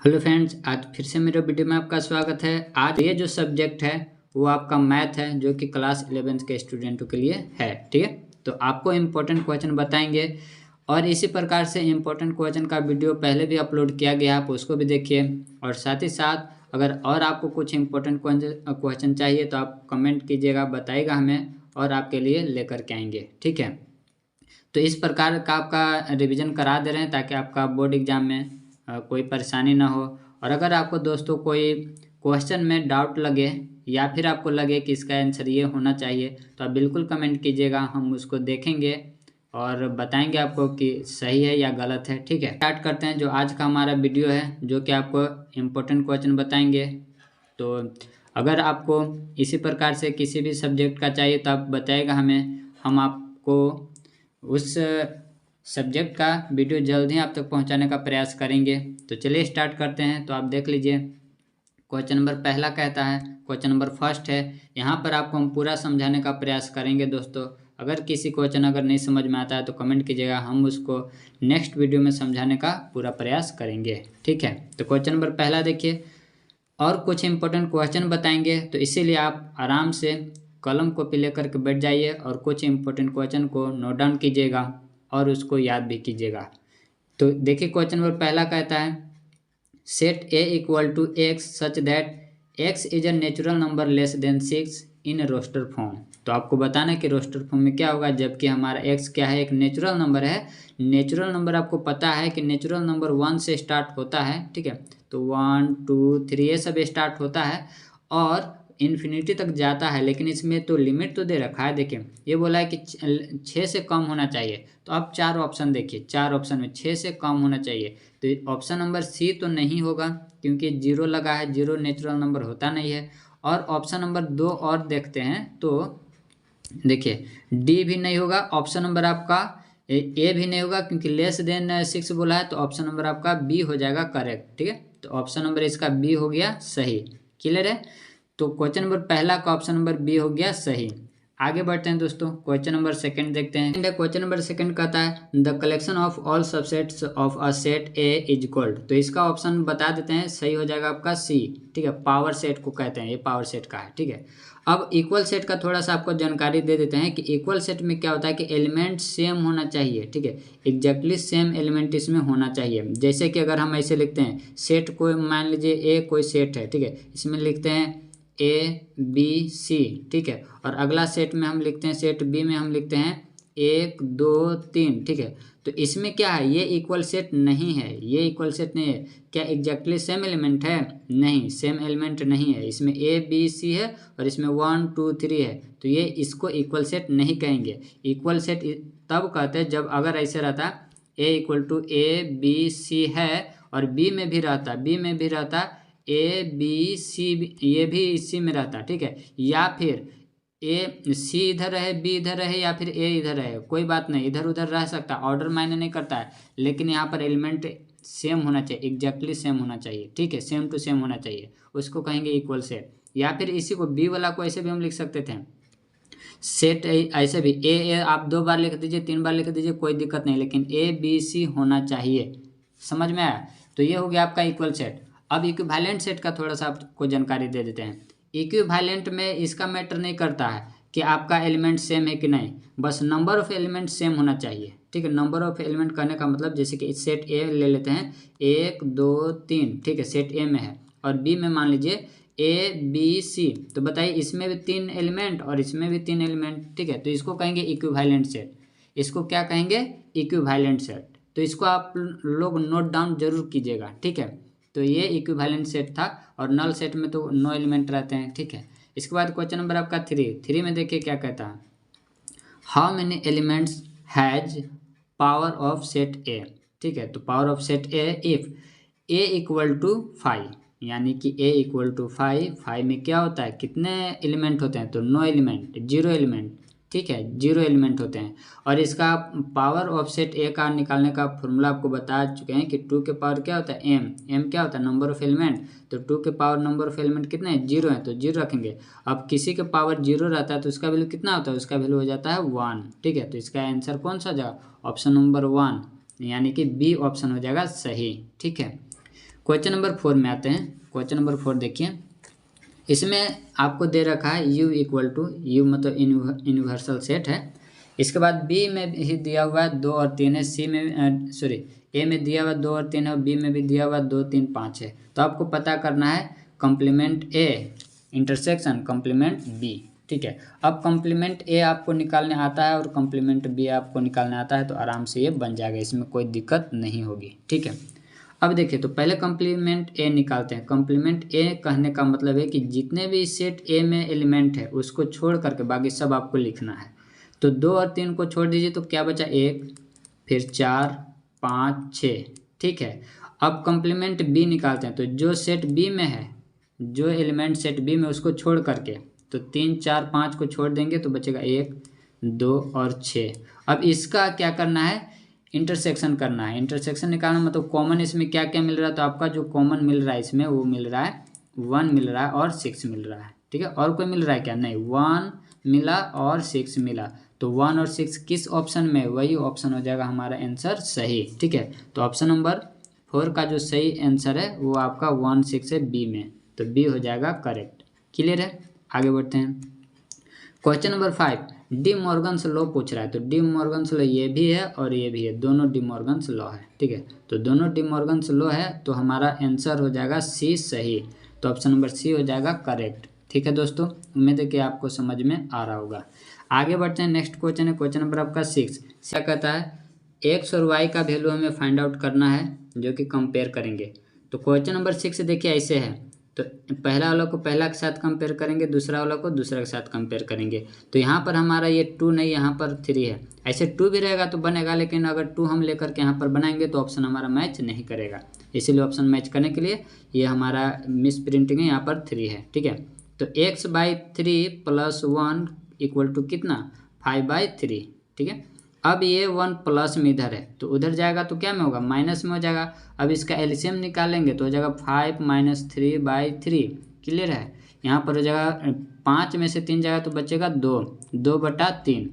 Hello friends, आज फिर से मेरे वीडियो में आपका स्वागत है। आज ये जो सब्जेक्ट है वो आपका मैथ है, जो कि क्लास 11 के स्टूडेंटों के लिए है। ठीक है, तो आपको इम्पोर्टेंट क्वेश्चन बताएंगे और इसी प्रकार से इम्पोर्टेंट क्वेश्चन का वीडियो पहले भी अपलोड किया गया, आप उसको भी देखिए। और साथ ही साथ अगर और आपको कुछ इम्पोर्टेंट क्वेश्चन चाहिए तो आप कमेंट कीजिएगा, बताइएगा हमें, और आपके लिए लेकर के आएंगे। ठीक है, तो इस प्रकार का आपका रिवीजन करा दे रहे हैं ताकि आपका बोर्ड एग्जाम में कोई परेशानी ना हो। और अगर आपको दोस्तों कोई क्वेश्चन में डाउट लगे या फिर आपको लगे कि इसका आंसर ये होना चाहिए तो आप बिल्कुल कमेंट कीजिएगा, हम उसको देखेंगे और बताएंगे आपको कि सही है या गलत है। ठीक है, स्टार्ट करते हैं जो आज का हमारा वीडियो है, जो कि आपको इम्पोर्टेंट क्वेश्चन बताएंगे। तो अगर आपको इसी प्रकार से किसी भी सब्जेक्ट का चाहिए तो आप बताइएगा हमें, हम आपको उस सब्जेक्ट का वीडियो जल्द ही आप तक पहुंचाने का प्रयास करेंगे। तो चलिए स्टार्ट करते हैं। तो आप देख लीजिए, क्वेश्चन नंबर पहला कहता है, क्वेश्चन नंबर फर्स्ट है। यहाँ पर आपको हम पूरा समझाने का प्रयास करेंगे दोस्तों। अगर किसी क्वेश्चन अगर नहीं समझ में आता है तो कमेंट कीजिएगा, हम उसको नेक्स्ट वीडियो में समझाने का पूरा प्रयास करेंगे। ठीक है, तो क्वेश्चन नंबर पहला देखिए, और कुछ इंपॉर्टेंट क्वेश्चन बताएंगे, तो इसीलिए आप आराम से कलम कॉपी लेकर के बैठ जाइए और कुछ इंपॉर्टेंट क्वेश्चन को नोट डाउन कीजिएगा और उसको याद भी कीजिएगा। तो देखिए, क्वेश्चन नंबर पहला कहता है, set A equal to x such that x is a natural number less than 6 in roster form. तो आपको बताना है कि रोस्टर फॉर्म में क्या होगा, जबकि हमारा एक्स क्या है, एक नेचुरल नंबर है। नेचुरल नंबर आपको पता है कि नेचुरल नंबर 1 से स्टार्ट होता है। ठीक है, तो 1 2 3 ये सब स्टार्ट होता है और इन्फिनिटी तक जाता है, लेकिन इसमें तो लिमिट तो दे रखा है। देखिए, ये बोला है कि 6 से कम होना चाहिए। तो आप चार ऑप्शन देखिए, चार ऑप्शन में 6 से कम होना चाहिए। तो ऑप्शन नंबर सी तो नहीं होगा क्योंकि जीरो लगा है, जीरो नेचुरल नंबर होता नहीं है। और ऑप्शन नंबर 2 और देखते हैं, तो देखिए डी भी नहीं होगा। ऑप्शन नंबर आपका ए भी नहीं होगा क्योंकि लेस देन 6 बोला है। तो ऑप्शन नंबर आपका बी हो जाएगा करेक्ट। ठीक है, तो ऑप्शन नंबर इसका बी हो गया सही। क्लियर है, तो क्वेश्चन नंबर पहला का ऑप्शन नंबर बी हो गया सही। आगे बढ़ते हैं दोस्तों, क्वेश्चन नंबर सेकंड देखते हैं। क्वेश्चन नंबर सेकंड कहता है, the collection of all subsets of a set A is equal. तो इसका ऑप्शन बता देते हैं, सही हो जाएगा आपका सी। ठीक है, पावर सेट को कहते हैं, ये पावर सेट का है। ठीक है, अब इक्वल सेट का थोड़ा सा आपको जानकारी दे देते हैं कि इक्वल सेट में क्या होता है कि एलिमेंट सेम होना चाहिए। ठीक है, एग्जैक्टली सेम एलिमेंट इसमें होना चाहिए। जैसे कि अगर हम ऐसे लिखते हैं, सेट को मान लीजिए ए कोई सेट है। ठीक है, इसमें लिखते हैं ए बी सी। ठीक है, और अगला सेट में हम लिखते हैं, सेट बी में हम लिखते हैं 1 2 3। ठीक है, तो इसमें क्या है, ये इक्वल सेट नहीं है, ये इक्वल सेट नहीं है। क्या एग्जैक्टली सेम एलिमेंट है? नहीं, सेम एलिमेंट नहीं है। इसमें ए बी सी है और इसमें 1 2 3 है, तो ये इसको इक्वल सेट नहीं कहेंगे। इक्वल सेट तब कहते हैं जब अगर ऐसे रहता, A equal to A B C है और बी में भी रहता ए बी सी, ये भी इसी में रहता। ठीक है, या फिर ए सी इधर रहे, बी इधर रहे, या फिर ए इधर रहे, कोई बात नहीं, इधर उधर रह सकता, ऑर्डर मायने नहीं करता है। लेकिन यहाँ पर एलिमेंट सेम होना चाहिए, एग्जैक्टली सेम होना चाहिए। ठीक है, सेम टू सेम होना चाहिए, उसको कहेंगे इक्वल सेट। या फिर इसी को बी वाला को ऐसे भी हम लिख सकते थे, सेट ऐसे भी ए आप 2 बार लिख दीजिए, 3 बार लिख दीजिए, कोई दिक्कत नहीं, लेकिन ए बी सी होना चाहिए। समझ में आया? तो ये हो गया आपका इक्वल सेट। अब इक्विवेलेंट सेट का थोड़ा सा आपको जानकारी दे देते हैं। इक्विवेलेंट में इसका मैटर नहीं करता है कि आपका एलिमेंट सेम है कि नहीं, बस नंबर ऑफ एलिमेंट सेम होना चाहिए। ठीक है, नंबर ऑफ एलिमेंट कहने का मतलब, जैसे कि सेट ए ले लेते हैं, 1 2 3। ठीक है, सेट ए में है और बी में मान लीजिए ए बी सी। तो बताइए, इसमें भी 3 एलिमेंट और इसमें भी 3 एलिमेंट। ठीक है, तो इसको कहेंगे इक्विवेलेंट सेट। इसको क्या कहेंगे? Equivalent set. तो इसको आप लोग नोट डाउन जरूर कीजिएगा। ठीक है, तो ये इक्विवेलेंट सेट था और नल सेट में तो 9 एलिमेंट रहते हैं। ठीक है, इसके बाद क्वेश्चन नंबर आपका 3 में देखिए क्या कहता है, how many elements has power of set A. ठीक है, तो power of set A if A equal to 5, यानी कि ए इक्वल टू 5। 5 में क्या होता है, कितने एलिमेंट होते हैं? तो 9 एलिमेंट, 0 एलिमेंट। ठीक है, 0 एलिमेंट होते हैं। और इसका पावर ऑफ सेट ए का निकालने का फॉर्मूला आपको बता चुके हैं कि 2 के पावर क्या होता है, एम क्या होता है, नंबर ऑफ एलिमेंट। तो 2 के पावर नंबर ऑफ एलिमेंट कितने हैं, 0 है, तो 0 रखेंगे। अब किसी के पावर 0 रहता है तो उसका वैल्यू कितना होता है, उसका वैल्यू हो जाता है 1। ठीक है, तो इसका आंसर कौन सा जाएगा, ऑप्शन नंबर 1, यानी कि बी ऑप्शन हो जाएगा सही। ठीक है, क्वेश्चन नंबर 4 में आते हैं। क्वेश्चन नंबर 4 देखिए, इसमें आपको दे रखा है u इक्वल टू यू मतलब यूनिवर्सल सेट है। इसके बाद बी में भी दिया हुआ है 2 और 3 है, सी में सॉरी ए में दिया हुआ 2 और 3 है और बी में भी दिया हुआ 2 3 5 है। तो आपको पता करना है complement A intersection complement B. ठीक है, अब कॉम्प्लीमेंट ए आपको निकालने आता है और कॉम्प्लीमेंट बी आपको निकालने आता है तो आराम से ये बन जाएगा, इसमें कोई दिक्कत नहीं होगी। ठीक है, अब देखिए तो पहले कॉम्प्लीमेंट ए निकालते हैं। कॉम्प्लीमेंट ए कहने का मतलब है कि जितने भी सेट ए में एलिमेंट है उसको छोड़ करके बाकी सब आपको लिखना है। तो 2 और 3 को छोड़ दीजिए तो क्या बचा 1, फिर 4 5 6। ठीक है, अब कॉम्प्लीमेंट बी निकालते हैं। तो जो सेट बी में है, जो एलिमेंट सेट बी में उसको छोड़ करके तो 3 4 5 को छोड़ देंगे तो बचेगा 1 2 और 6। अब इसका क्या करना है, इंटरसेक्शन करना है। इंटरसेक्शन निकालना मतलब कॉमन इसमें क्या क्या मिल रहा है, तो आपका जो कॉमन मिल रहा है इसमें वो मिल रहा है 1 मिल रहा है और 6 मिल रहा है। ठीक है, और कोई मिल रहा है क्या, नहीं, 1 मिला और 6 मिला। तो 1 और 6 किस ऑप्शन में, वही ऑप्शन हो जाएगा हमारा आंसर सही। ठीक है, तो ऑप्शन नंबर 4 का जो सही आंसर है वो आपका 1 6 है बी में, तो बी हो जाएगा करेक्ट। क्लियर है, आगे बढ़ते हैं। Question number 5 D Morgan's law पूछ रहा है। तो डी मॉर्गन्स लॉ ये भी है और ये भी है, दोनों डी मॉर्गन्स लॉ है। ठीक है, तो दोनों डी मॉर्गन्स लॉ है तो हमारा आंसर हो जाएगा सी सही। तो ऑप्शन नंबर सी हो जाएगा करेक्ट। ठीक है दोस्तों, उम्मीद है कि आपको समझ में आ रहा होगा। आगे बढ़ते हैं, नेक्स्ट क्वेश्चन है क्वेश्चन नंबर आपका 6। क्या कहता है, एक्स और वाई का वैल्यू हमें फाइंड आउट करना है जो कि कंपेयर करेंगे। तो क्वेश्चन नंबर 6 देखिए ऐसे है, तो पहला वाला को पहला के साथ कंपेयर करेंगे, दूसरा वाला को दूसरा के साथ कंपेयर करेंगे। तो यहाँ पर हमारा ये 2 नहीं, यहाँ पर 3 है। ऐसे 2 भी रहेगा तो बनेगा, लेकिन अगर 2 हम लेकर के यहाँ पर बनाएंगे तो ऑप्शन हमारा मैच नहीं करेगा। इसीलिए ऑप्शन मैच करने के लिए ये हमारा मिस प्रिंटिंग है, यहाँ पर 3 है। ठीक है, तो x/3 + 1 इक्वल टू कितना 5/3। ठीक है, अब ये 1 प्लस में इधर है तो उधर जाएगा तो क्या में होगा, माइनस में हो जाएगा। अब इसका एलसीएम निकालेंगे तो हो जाएगा 5 - 3/3। क्लियर है, यहाँ पर हो जाएगा 5 में से 3 जाएगा तो बचेगा 2, 2/3,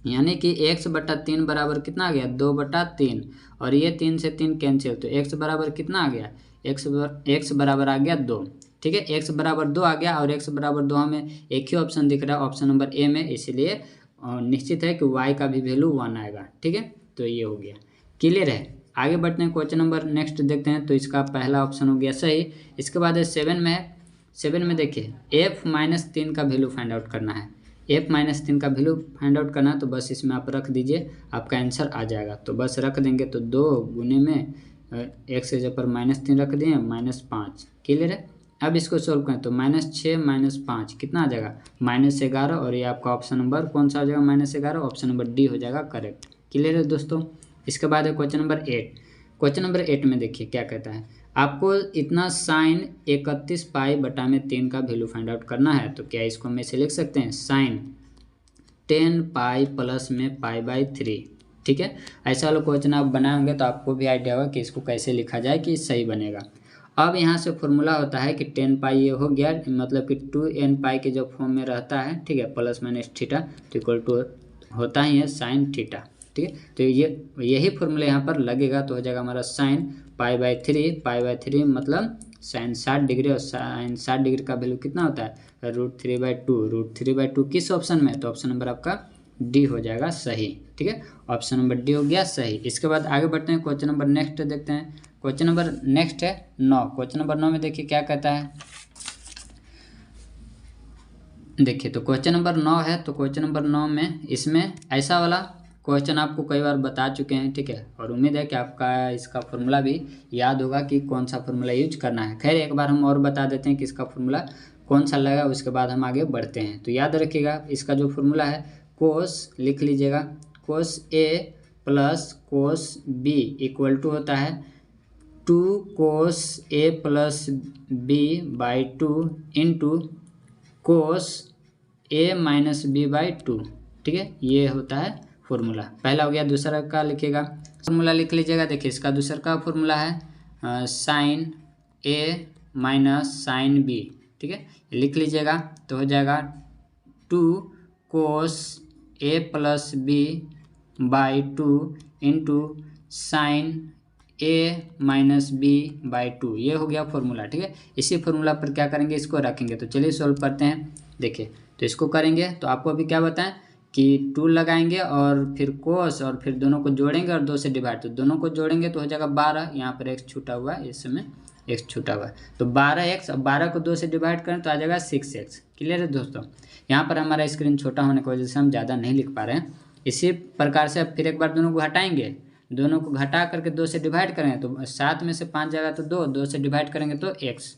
यानी कि x/3 बराबर कितना आ गया 2/3। और ये 3 से 3 कैंसिल, तो x बराबर कितना आ गया, x बराबर आ गया 2। ठीक है, x बराबर 2 आ गया और x बराबर 2 हमें एक ही ऑप्शन दिख रहा है ऑप्शन नंबर ए में, इसलिए निश्चित है कि y का भी वैल्यू 1 आएगा। ठीक है, तो ये हो गया। क्लियर है, आगे बढ़ते हैं, क्वेश्चन नंबर नेक्स्ट देखते हैं। तो इसका पहला ऑप्शन हो गया सही। इसके बाद 7 में है, 7 में देखिए f-3 का वैल्यू फाइंड आउट करना है। f-3 का वैल्यू फाइंड आउट करना है तो बस इसमें आप रख दीजिए, आपका आंसर आ जाएगा। तो बस रख देंगे तो 2 गुने में x के जगह पर -3 रख दिए, -5। क्लियर है, अब इसको सोल्व करें तो -6 - 5 कितना आ जाएगा -11। और ये आपका ऑप्शन नंबर कौन सा हो जाएगा -11, ऑप्शन नंबर डी हो जाएगा करेक्ट। क्लियर है दोस्तों, इसके बाद है क्वेश्चन नंबर 8। क्वेश्चन नंबर 8 में देखिए क्या कहता है, आपको इतना sin 31 π/3 का वैल्यू फाइंड आउट करना है। तो क्या इसको हम ऐसे लिख सकते हैं, sin 10 π प्लस में π/3। ठीक है, ऐसा वाला क्वेश्चन आप बनाएंगे तो आपको भी आइडिया होगा कि इसको कैसे लिखा जाए कि सही बनेगा। अब यहाँ से फॉर्मूला होता है कि 10 π ये हो गया, मतलब कि 2n π के जो फॉर्म में रहता है। ठीक है, प्लस माइनस थीटा तो इक्वल टू होता ही है sin थीटा। ठीक है, तो यही फॉर्मूला यहाँ पर लगेगा तो हो जाएगा हमारा sin π/3 मतलब sin 60 डिग्री, और sin 60 डिग्री का वैल्यू कितना होता है √3/2। √3/2 किस ऑप्शन में, तो ऑप्शन नंबर आपका डी हो जाएगा सही। ठीक है, ऑप्शन नंबर डी हो गया सही। इसके बाद आगे बढ़ते हैं, क्वेश्चन नंबर नेक्स्ट देखते हैं। क्वेश्चन नंबर नेक्स्ट है 9। क्वेश्चन नंबर 9 में देखिए क्या कहता है, देखिए तो क्वेश्चन नंबर 9 है। तो क्वेश्चन नंबर 9 में इसमें ऐसा वाला क्वेश्चन आपको कई बार बता चुके हैं। ठीक है, और उम्मीद है कि आपका इसका फॉर्मूला भी याद होगा कि कौन सा फॉर्मूला यूज करना है। खैर एक बार हम और बता देते हैं कि इसका फॉर्मूला कौन सा लगेगा, उसके बाद हम आगे बढ़ते हैं। तो याद रखिएगा इसका जो फॉर्मूला है, कोस लिख लीजिएगा, cos A plus cos B equal to होता है 2 cos a plus b/2 into cos a minus b/2। ठीक है, ये होता है फॉर्मूला, पहला हो गया। दूसरा का लिखिएगा, फॉर्मूला लिख लीजिएगा। देखिए इसका दूसरा का फॉर्मूला है sin a minus sin b। ठीक है, लिख लीजिएगा तो हो जाएगा 2 cos a plus b/2 into sin a-b/2, ये हो गया फॉर्मूला। ठीक है, इसी फॉर्मूला पर क्या करेंगे, इसको रखेंगे। तो चलिए सॉल्व करते हैं। देखिए, तो इसको करेंगे तो आपको अभी क्या बताएं कि 2 लगाएंगे और फिर कोस और फिर दोनों को जोड़ेंगे और 2 से डिवाइड, तो दोनों को जोड़ेंगे तो हो जाएगा 12। यहाँ पर x छूटा हुआ है, इस समय x छूटा हुआ है, तो 12x। अब 12 को 2 से डिवाइड करें तो आ जाएगा 6x। क्लियर है दोस्तों। यहाँ पर हमारा स्क्रीन छोटा होने की वजह से हम ज़्यादा नहीं लिख पा रहे हैं। इसी प्रकार से अब फिर एक बार दोनों को हटाएंगे, दोनों को घटा करके 2 से डिवाइड करेंगे तो 7 में से 5 जाएगा तो 2 से डिवाइड करेंगे तो x।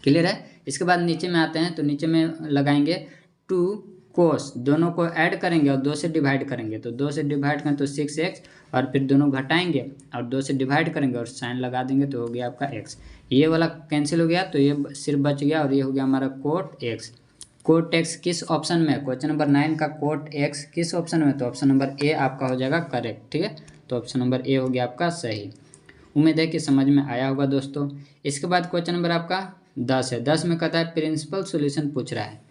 क्लियर है। इसके बाद नीचे में आते हैं तो नीचे में लगाएंगे 2 कोस, दोनों को ऐड करेंगे और 2 से डिवाइड करेंगे, तो 2 से डिवाइड करें तो 6x, और फिर दोनों घटाएंगे और 2 से डिवाइड करेंगे और साइन लगा देंगे तो हो गया आपका x। ये वाला कैंसिल हो गया तो ये सिर्फ बच गया और ये हो गया हमारा कोट x। कोट x किस ऑप्शन में है, क्वेश्चन नंबर 9 का कोट x किस ऑप्शन में, तो ऑप्शन नंबर ए आपका हो जाएगा करेक्ट। ठीक है, तो ऑप्शन नंबर ए हो गया आपका सही। उम्मीद है कि समझ में आया होगा दोस्तों। इसके बाद क्वेश्चन नंबर आपका 10 है। 10 में कहता है प्रिंसिपल सॉल्यूशन पूछ रहा है।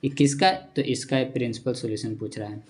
ये किसका, तो इसका प्रिंसिपल सॉल्यूशन पूछ रहा है।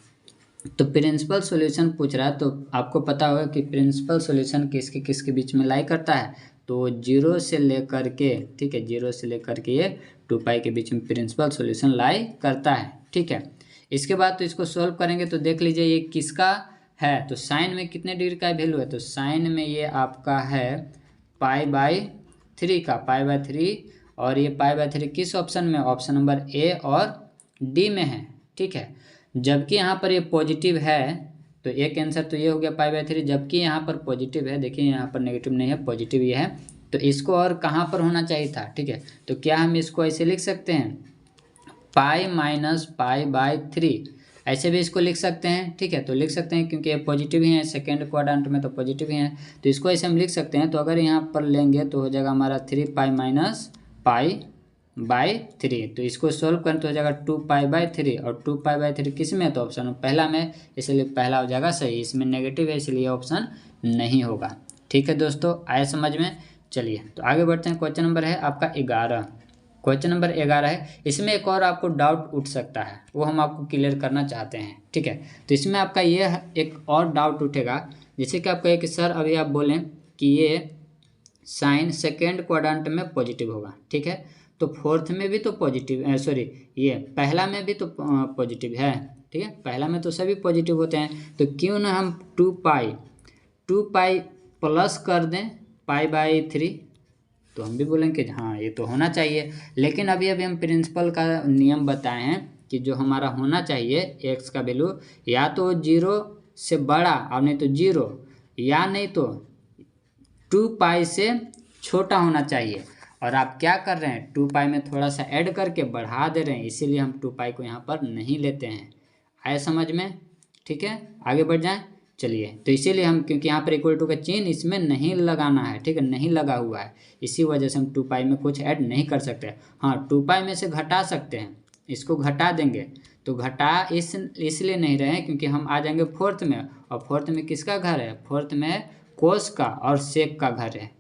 तो प्रिंसिपल सॉल्यूशन पूछ रहा है तो आपको पता होगा कि प्रिंसिपल सॉल्यूशन किसके किसके बीच में लाई करता है, तो 0 से लेकर के, ठीक है, 0 से लेकर के ये 2π के बीच में प्रिंसिपल सॉल्यूशन लाई करता है। ठीक है, इसके बाद तो इसको सॉल्व करेंगे तो देख लीजिए ये किसका है, तो साइन में कितने डिग्री का वैल्यू है, तो साइन में ये आपका है π/3 का, π/3, और ये π/3 किस ऑप्शन में, ऑप्शन नंबर ए और डी में है। ठीक है, जबकि यहाँ पर ये पॉजिटिव है तो एक आंसर तो ये हो गया π/3, जबकि यहाँ पर पॉजिटिव है, देखिए यहाँ पर नेगेटिव नहीं है, पॉजिटिव ये है, तो इसको और कहाँ पर होना चाहिए था। ठीक है, तो क्या हम इसको ऐसे लिख सकते हैं π-π/3, ऐसे भी इसको लिख सकते हैं। ठीक है, तो लिख सकते हैं क्योंकि ये पॉजिटिव ही है, सेकेंड क्वाड्रेंट में तो पॉजिटिव ही है, तो इसको ऐसे हम लिख सकते हैं। तो अगर यहाँ पर लेंगे तो हो जाएगा हमारा 3π-π/3, तो इसको सॉल्व करें तो हो जाएगा 2π/3, और 2π/3 किस में, तो ऑप्शन पहला में, इसलिए पहला हो जाएगा सही। इसमें नेगेटिव है इसलिए ऑप्शन नहीं होगा। ठीक है दोस्तों, आए समझ में। चलिए तो आगे बढ़ते हैं। क्वेश्चन नंबर है आपका 11। क्वेश्चन नंबर 11 है। इसमें एक और आपको डाउट उठ सकता है, वो हम आपको क्लियर करना चाहते हैं। ठीक है, तो इसमें आपका ये एक और डाउट उठेगा, जैसे कि आप कहे कि सर अभी आप बोलें कि ये साइन सेकेंड क्वाड्रेंट में पॉजिटिव होगा। ठीक है, तो फोर्थ में भी तो पॉजिटिव, सॉरी ये पहला में भी तो पॉजिटिव है। ठीक है, पहला में तो सभी पॉजिटिव होते हैं, तो क्यों ना हम 2π प्लस कर दें π/3, तो हम भी बोलेंगे कि हाँ ये तो होना चाहिए। लेकिन अभी हम प्रिंसिपल का नियम बताए हैं कि जो हमारा होना चाहिए x का वैल्यू या तो 0 से बड़ा और नहीं तो 0, या नहीं तो 2π से छोटा होना चाहिए। और आप क्या कर रहे हैं, 2π में थोड़ा सा ऐड करके बढ़ा दे रहे हैं, इसीलिए हम 2π को यहाँ पर नहीं लेते हैं। आए समझ में। ठीक है, आगे बढ़ जाएं। चलिए, तो इसीलिए हम, क्योंकि यहाँ पर इक्वल टू का चिन्ह इसमें नहीं लगाना है, ठीक है, नहीं लगा हुआ है, इसी वजह से हम 2π में कुछ ऐड नहीं कर सकते। हाँ, 2π में से घटा सकते हैं, इसको घटा देंगे तो घटा इसलिए नहीं रहे हैं क्योंकि हम आ जाएंगे फोर्थ में, और फोर्थ में किसका घर है, फोर्थ में कोस का और सेक का घर है,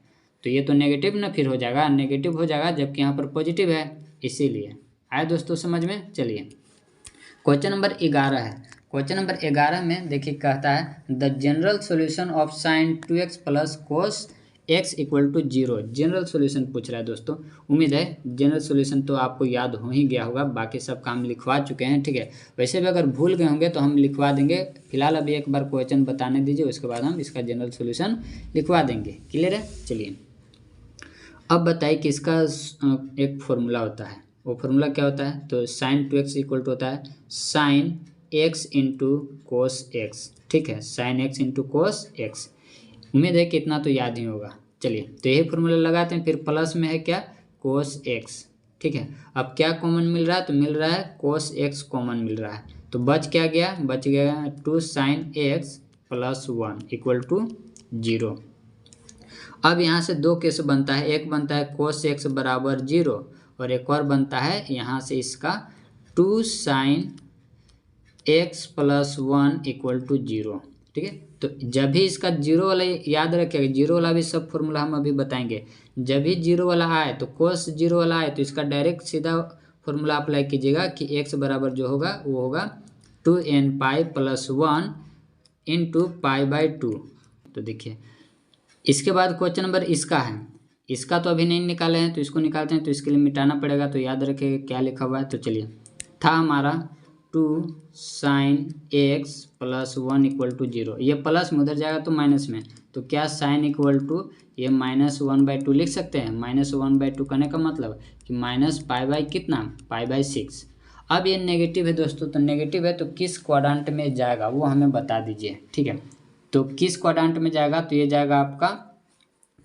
तो ये तो नेगेटिव ना फिर हो जाएगा, नेगेटिव हो जाएगा, जबकि यहाँ पर पॉजिटिव है, इसीलिए। आए दोस्तों समझ में। चलिए क्वेश्चन नंबर 11 है। क्वेश्चन नंबर 11 में देखिए कहता है the general solution of sine 2x plus cos x equal to 0। General solution पूछ रहा है दोस्तों। उम्मीद है जनरल सॉल्यूशन तो आपको याद हो ही गया होगा, बाकी सब काम लिखवा चुके हैं। ठीक है, वैसे भी अगर भूल गए होंगे तो हम लिखवा देंगे, फिलहाल अभी एक बार क्वेश्चन बताने दीजिए, उसके बाद हम इसका जनरल सॉल्यूशन लिखवा देंगे। क्लियर है। चलिए अब बताइए कि इसका एक फॉर्मूला होता है, वो फॉर्मूला क्या होता है, तो साइन 2x इक्वल टू होता है sine x into cos x। ठीक है, sine x into cos x। उम्मीद है कि इतना तो याद ही होगा। चलिए तो यही फॉर्मूला लगाते हैं, फिर प्लस में है क्या, कोस x। ठीक है, अब क्या कॉमन मिल रहा है, तो मिल रहा है कोस x कॉमन मिल रहा है, तो बच क्या गया, बच गया 2 sine x plus 1 equal to 0। अब यहाँ से दो केस बनता है, एक बनता है कोस x बराबर 0, और एक और बनता है यहाँ से इसका 2 sine x plus 1 equal to 0। ठीक है, तो जब भी इसका 0 वाला याद रखिएगा, 0 वाला भी सब फॉर्मूला हम अभी बताएंगे, जब भी 0 वाला आए तो कोस 0 वाला आए तो इसका डायरेक्ट सीधा फॉर्मूला अप्लाई कीजिएगा कि x बराबर जो होगा वो होगा 2n pi plus 1 into pi by 2। तो देखिए इसके बाद क्वेश्चन नंबर इसका है, इसका तो अभी नहीं निकाले हैं तो इसको निकालते हैं, तो इसके लिए मिटाना पड़ेगा। तो याद रखिएगा क्या लिखा हुआ है। तो चलिए, था हमारा 2 sin x + 1 = 0। ये प्लस में उधर जाएगा तो माइनस में, तो क्या साइन इक्वल टू ये -1/2 लिख सकते हैं। -1/2 करने का मतलब कि -π/, कितना, π/6। अब ये नेगेटिव है दोस्तों, तो नेगेटिव है तो किस क्वाड्रेंट में जाएगा वो हमें बता दीजिए, ठीक है। तो किस क्वाड्रेंट में जाएगा, तो ये जाएगा आपका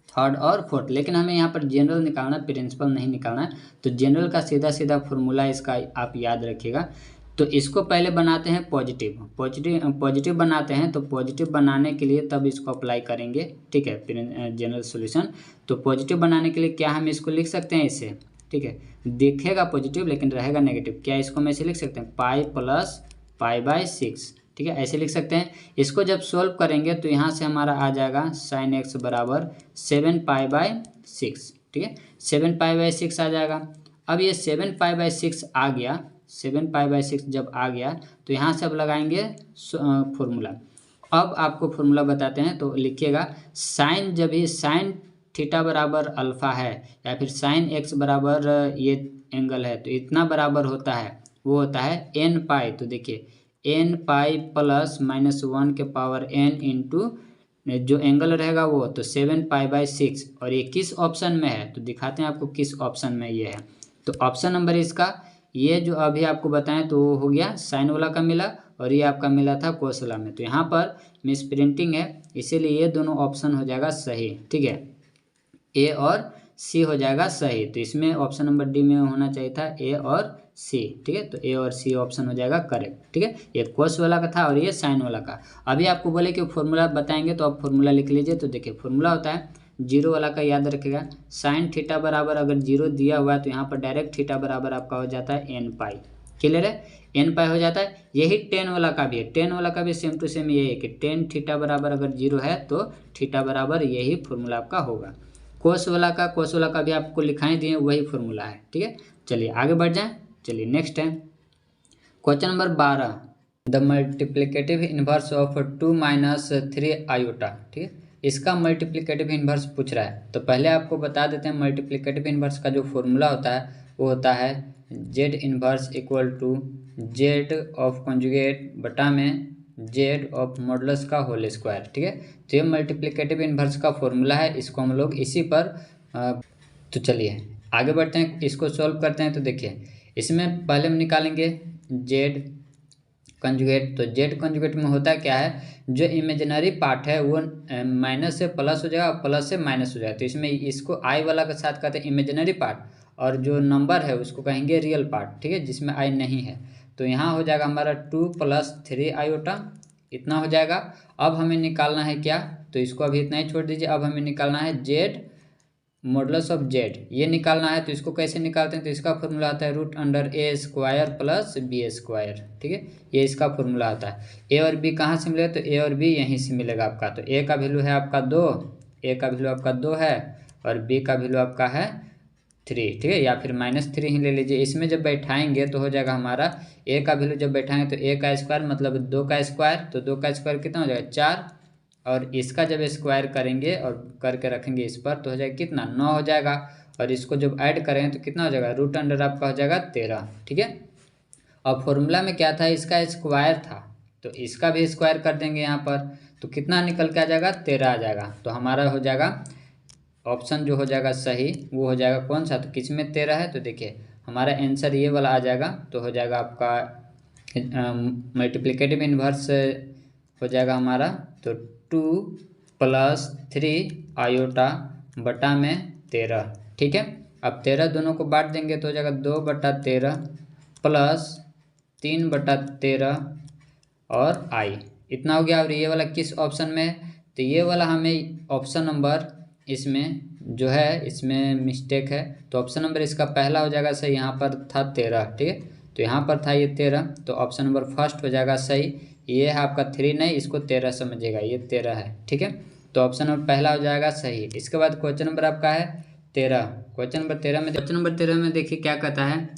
थर्ड और फोर्थ। लेकिन हमें यहाँ पर जनरल निकालना, प्रिंसिपल नहीं निकालना है। तो जनरल का सीधा सीधा फॉर्मूला इसका आप याद रखिएगा। तो इसको पहले बनाते हैं पॉजिटिव बनाते हैं। तो पॉजिटिव बनाने के लिए तब इसको अप्लाई करेंगे, ठीक है, जनरल सॉल्यूशन। तो पॉजिटिव बनाने के लिए क्या हम इसको लिख सकते हैं इसे, ठीक है, दिखेगा पॉजिटिव लेकिन रहेगा नेगेटिव। क्या इसको हम ऐसे लिख सकते हैं, पाई प्लस π/6, ठीक है, ऐसे लिख सकते हैं। इसको जब सोल्व करेंगे तो यहाँ से हमारा आ जाएगा sin x बराबर 7π/6, ठीक है, 7π/6 आ जाएगा। अब ये 7π/6 आ गया, 7π/6 जब आ गया तो यहाँ से अब लगाएंगे फॉर्मूला। अब आपको फॉर्मूला बताते हैं, तो लिखिएगा साइन, जब ये साइन थीटा बराबर अल्फ़ा है या फिर साइन एक्स बराबर ये एंगल है, तो इतना बराबर होता है, वो होता है n π। तो देखिए n π प्लस -1 के पावर n इंटू जो एंगल रहेगा वो, तो 7π/6। और ये किस ऑप्शन में है, तो दिखाते हैं आपको किस ऑप्शन में ये है। तो ऑप्शन नंबर इसका ये जो अभी आपको बताएं तो हो गया साइन वाला का मिला, और ये आपका मिला था कोस वाला में। तो यहाँ पर मिस प्रिंटिंग है, इसीलिए ये दोनों ऑप्शन हो जाएगा सही, ठीक है, ए और सी हो जाएगा सही। तो इसमें ऑप्शन नंबर डी में होना चाहिए था ए और सी, ठीक है। तो ए और सी ऑप्शन हो जाएगा करेक्ट, ठीक है। ये कोस वाला का था और ये साइन वाला का। अभी आपको बोले कि फॉर्मूला बताएंगे तो आप फॉर्मूला लिख लीजिए। तो देखिए फॉर्मूला होता है, जीरो वाला का याद रखेगा, साइन थीटा बराबर अगर जीरो दिया हुआ है तो यहाँ पर डायरेक्ट थीटा बराबर आपका हो जाता है n π। क्लियर है, n π हो जाता है। यही टेन वाला का भी है, टेन वाला का भी सेम टू सेम यही है कि टेन थीटा बराबर अगर जीरो है तो थीटा बराबर यही फॉर्मूला आपका होगा। कोस वाला का भी आपको लिखाई दिए वही फॉर्मूला है, ठीक है। चलिए आगे बढ़ जाएं। चलिए नेक्स्ट है question number 12, the multiplicative inverse of 2 - 3 iota, ठीक है। इसका मल्टीप्लिकेटिव इनवर्स पूछ रहा है। तो पहले आपको बता देते हैं मल्टीप्लिकेटिव इनवर्स का जो फॉर्मूला होता है वो होता है Z inverse equal to Z of conjugate बटा में जेड ऑफ मॉडुलस का होल स्क्वायर, ठीक है। तो ये मल्टीप्लिकेटिव इनवर्स का फॉर्मूला है, इसको हम लोग इसी पर तो चलिए आगे बढ़ते हैं, इसको सॉल्व करते हैं। तो देखिए इसमें पहले हम निकालेंगे जेड कंजुगेट। तो जेड कंजुगेट में होता क्या है, जो इमेजिनरी पार्ट है वो माइनस से प्लस हो जाएगा, प्लस से माइनस हो जाएगा। तो इसमें इसको आई वाला के साथ कहते हैं इमेजिनरी पार्ट, और जो नंबर है उसको कहेंगे रियल पार्ट, ठीक है, जिसमें आई नहीं है। तो यहाँ हो जाएगा हमारा 2 + 3 आयोटा, इतना हो जाएगा। अब हमें निकालना है क्या, तो इसको अभी इतना ही छोड़ दीजिए। अब हमें निकालना है जेड मॉडुलस ऑफ जेड, ये निकालना है। तो इसको कैसे निकालते हैं, तो इसका फॉर्मूला आता है √a² + b², ठीक है, ये इसका फॉर्मूला आता है। ए और बी कहाँ से मिलेगा, तो ए और बी यहीं से मिलेगा आपका। तो ए का वैल्यू है आपका 2, ए का वैल्यू आपका 2 है, और बी का वैल्यू आपका है 3, ठीक है, या फिर -3 ही ले लीजिए। इसमें जब बैठाएंगे तो हो जाएगा हमारा ए का वैल्यू, जब बैठाएंगे तो ए का स्क्वायर मतलब 2 का स्क्वायर, तो 2 का स्क्वायर कितना हो जाएगा 4, और इसका जब स्क्वायर करेंगे और करके रखेंगे इस पर तो हो जाएगा कितना 9 हो जाएगा। और इसको जब ऐड करें तो कितना हो जाएगा, √ आपका हो जाएगा 13, ठीक है। और फॉर्मूला में क्या था, इसका स्क्वायर था, तो इसका भी स्क्वायर कर देंगे यहाँ पर, तो कितना निकल के आ जाएगा 13 आ जाएगा। तो हमारा हो जाएगा ऑप्शन जो हो जाएगा सही वो हो जाएगा कौन सा, तो किस में 13 है, तो देखिए हमारा आंसर ये वाला आ जाएगा। तो हो जाएगा आपका मल्टीप्लिकेटिव इन्वर्स हो जाएगा हमारा, तो 2 + 3 आयोटा बटा में 13, ठीक है। अब 13 दोनों को बांट देंगे तो हो जाएगा 2/13 + 3/13 और आई, इतना हो गया। और ये वाला किस ऑप्शन में है, तो ये वाला हमें ऑप्शन नंबर इसमें जो है इसमें मिस्टेक है, तो ऑप्शन नंबर इसका पहला हो जाएगा सही, यहाँ पर था 13, ठीक है, तो यहाँ पर था ये 13, तो ऑप्शन नंबर फर्स्ट हो जाएगा सही। ये है आपका 3 नहीं, इसको 13 समझिएगा, ये 13 है, ठीक है। तो ऑप्शन नंबर पहला हो जाएगा सही। इसके बाद क्वेश्चन नंबर आपका है 13। क्वेश्चन नंबर 13 में देखिए क्या कहता है,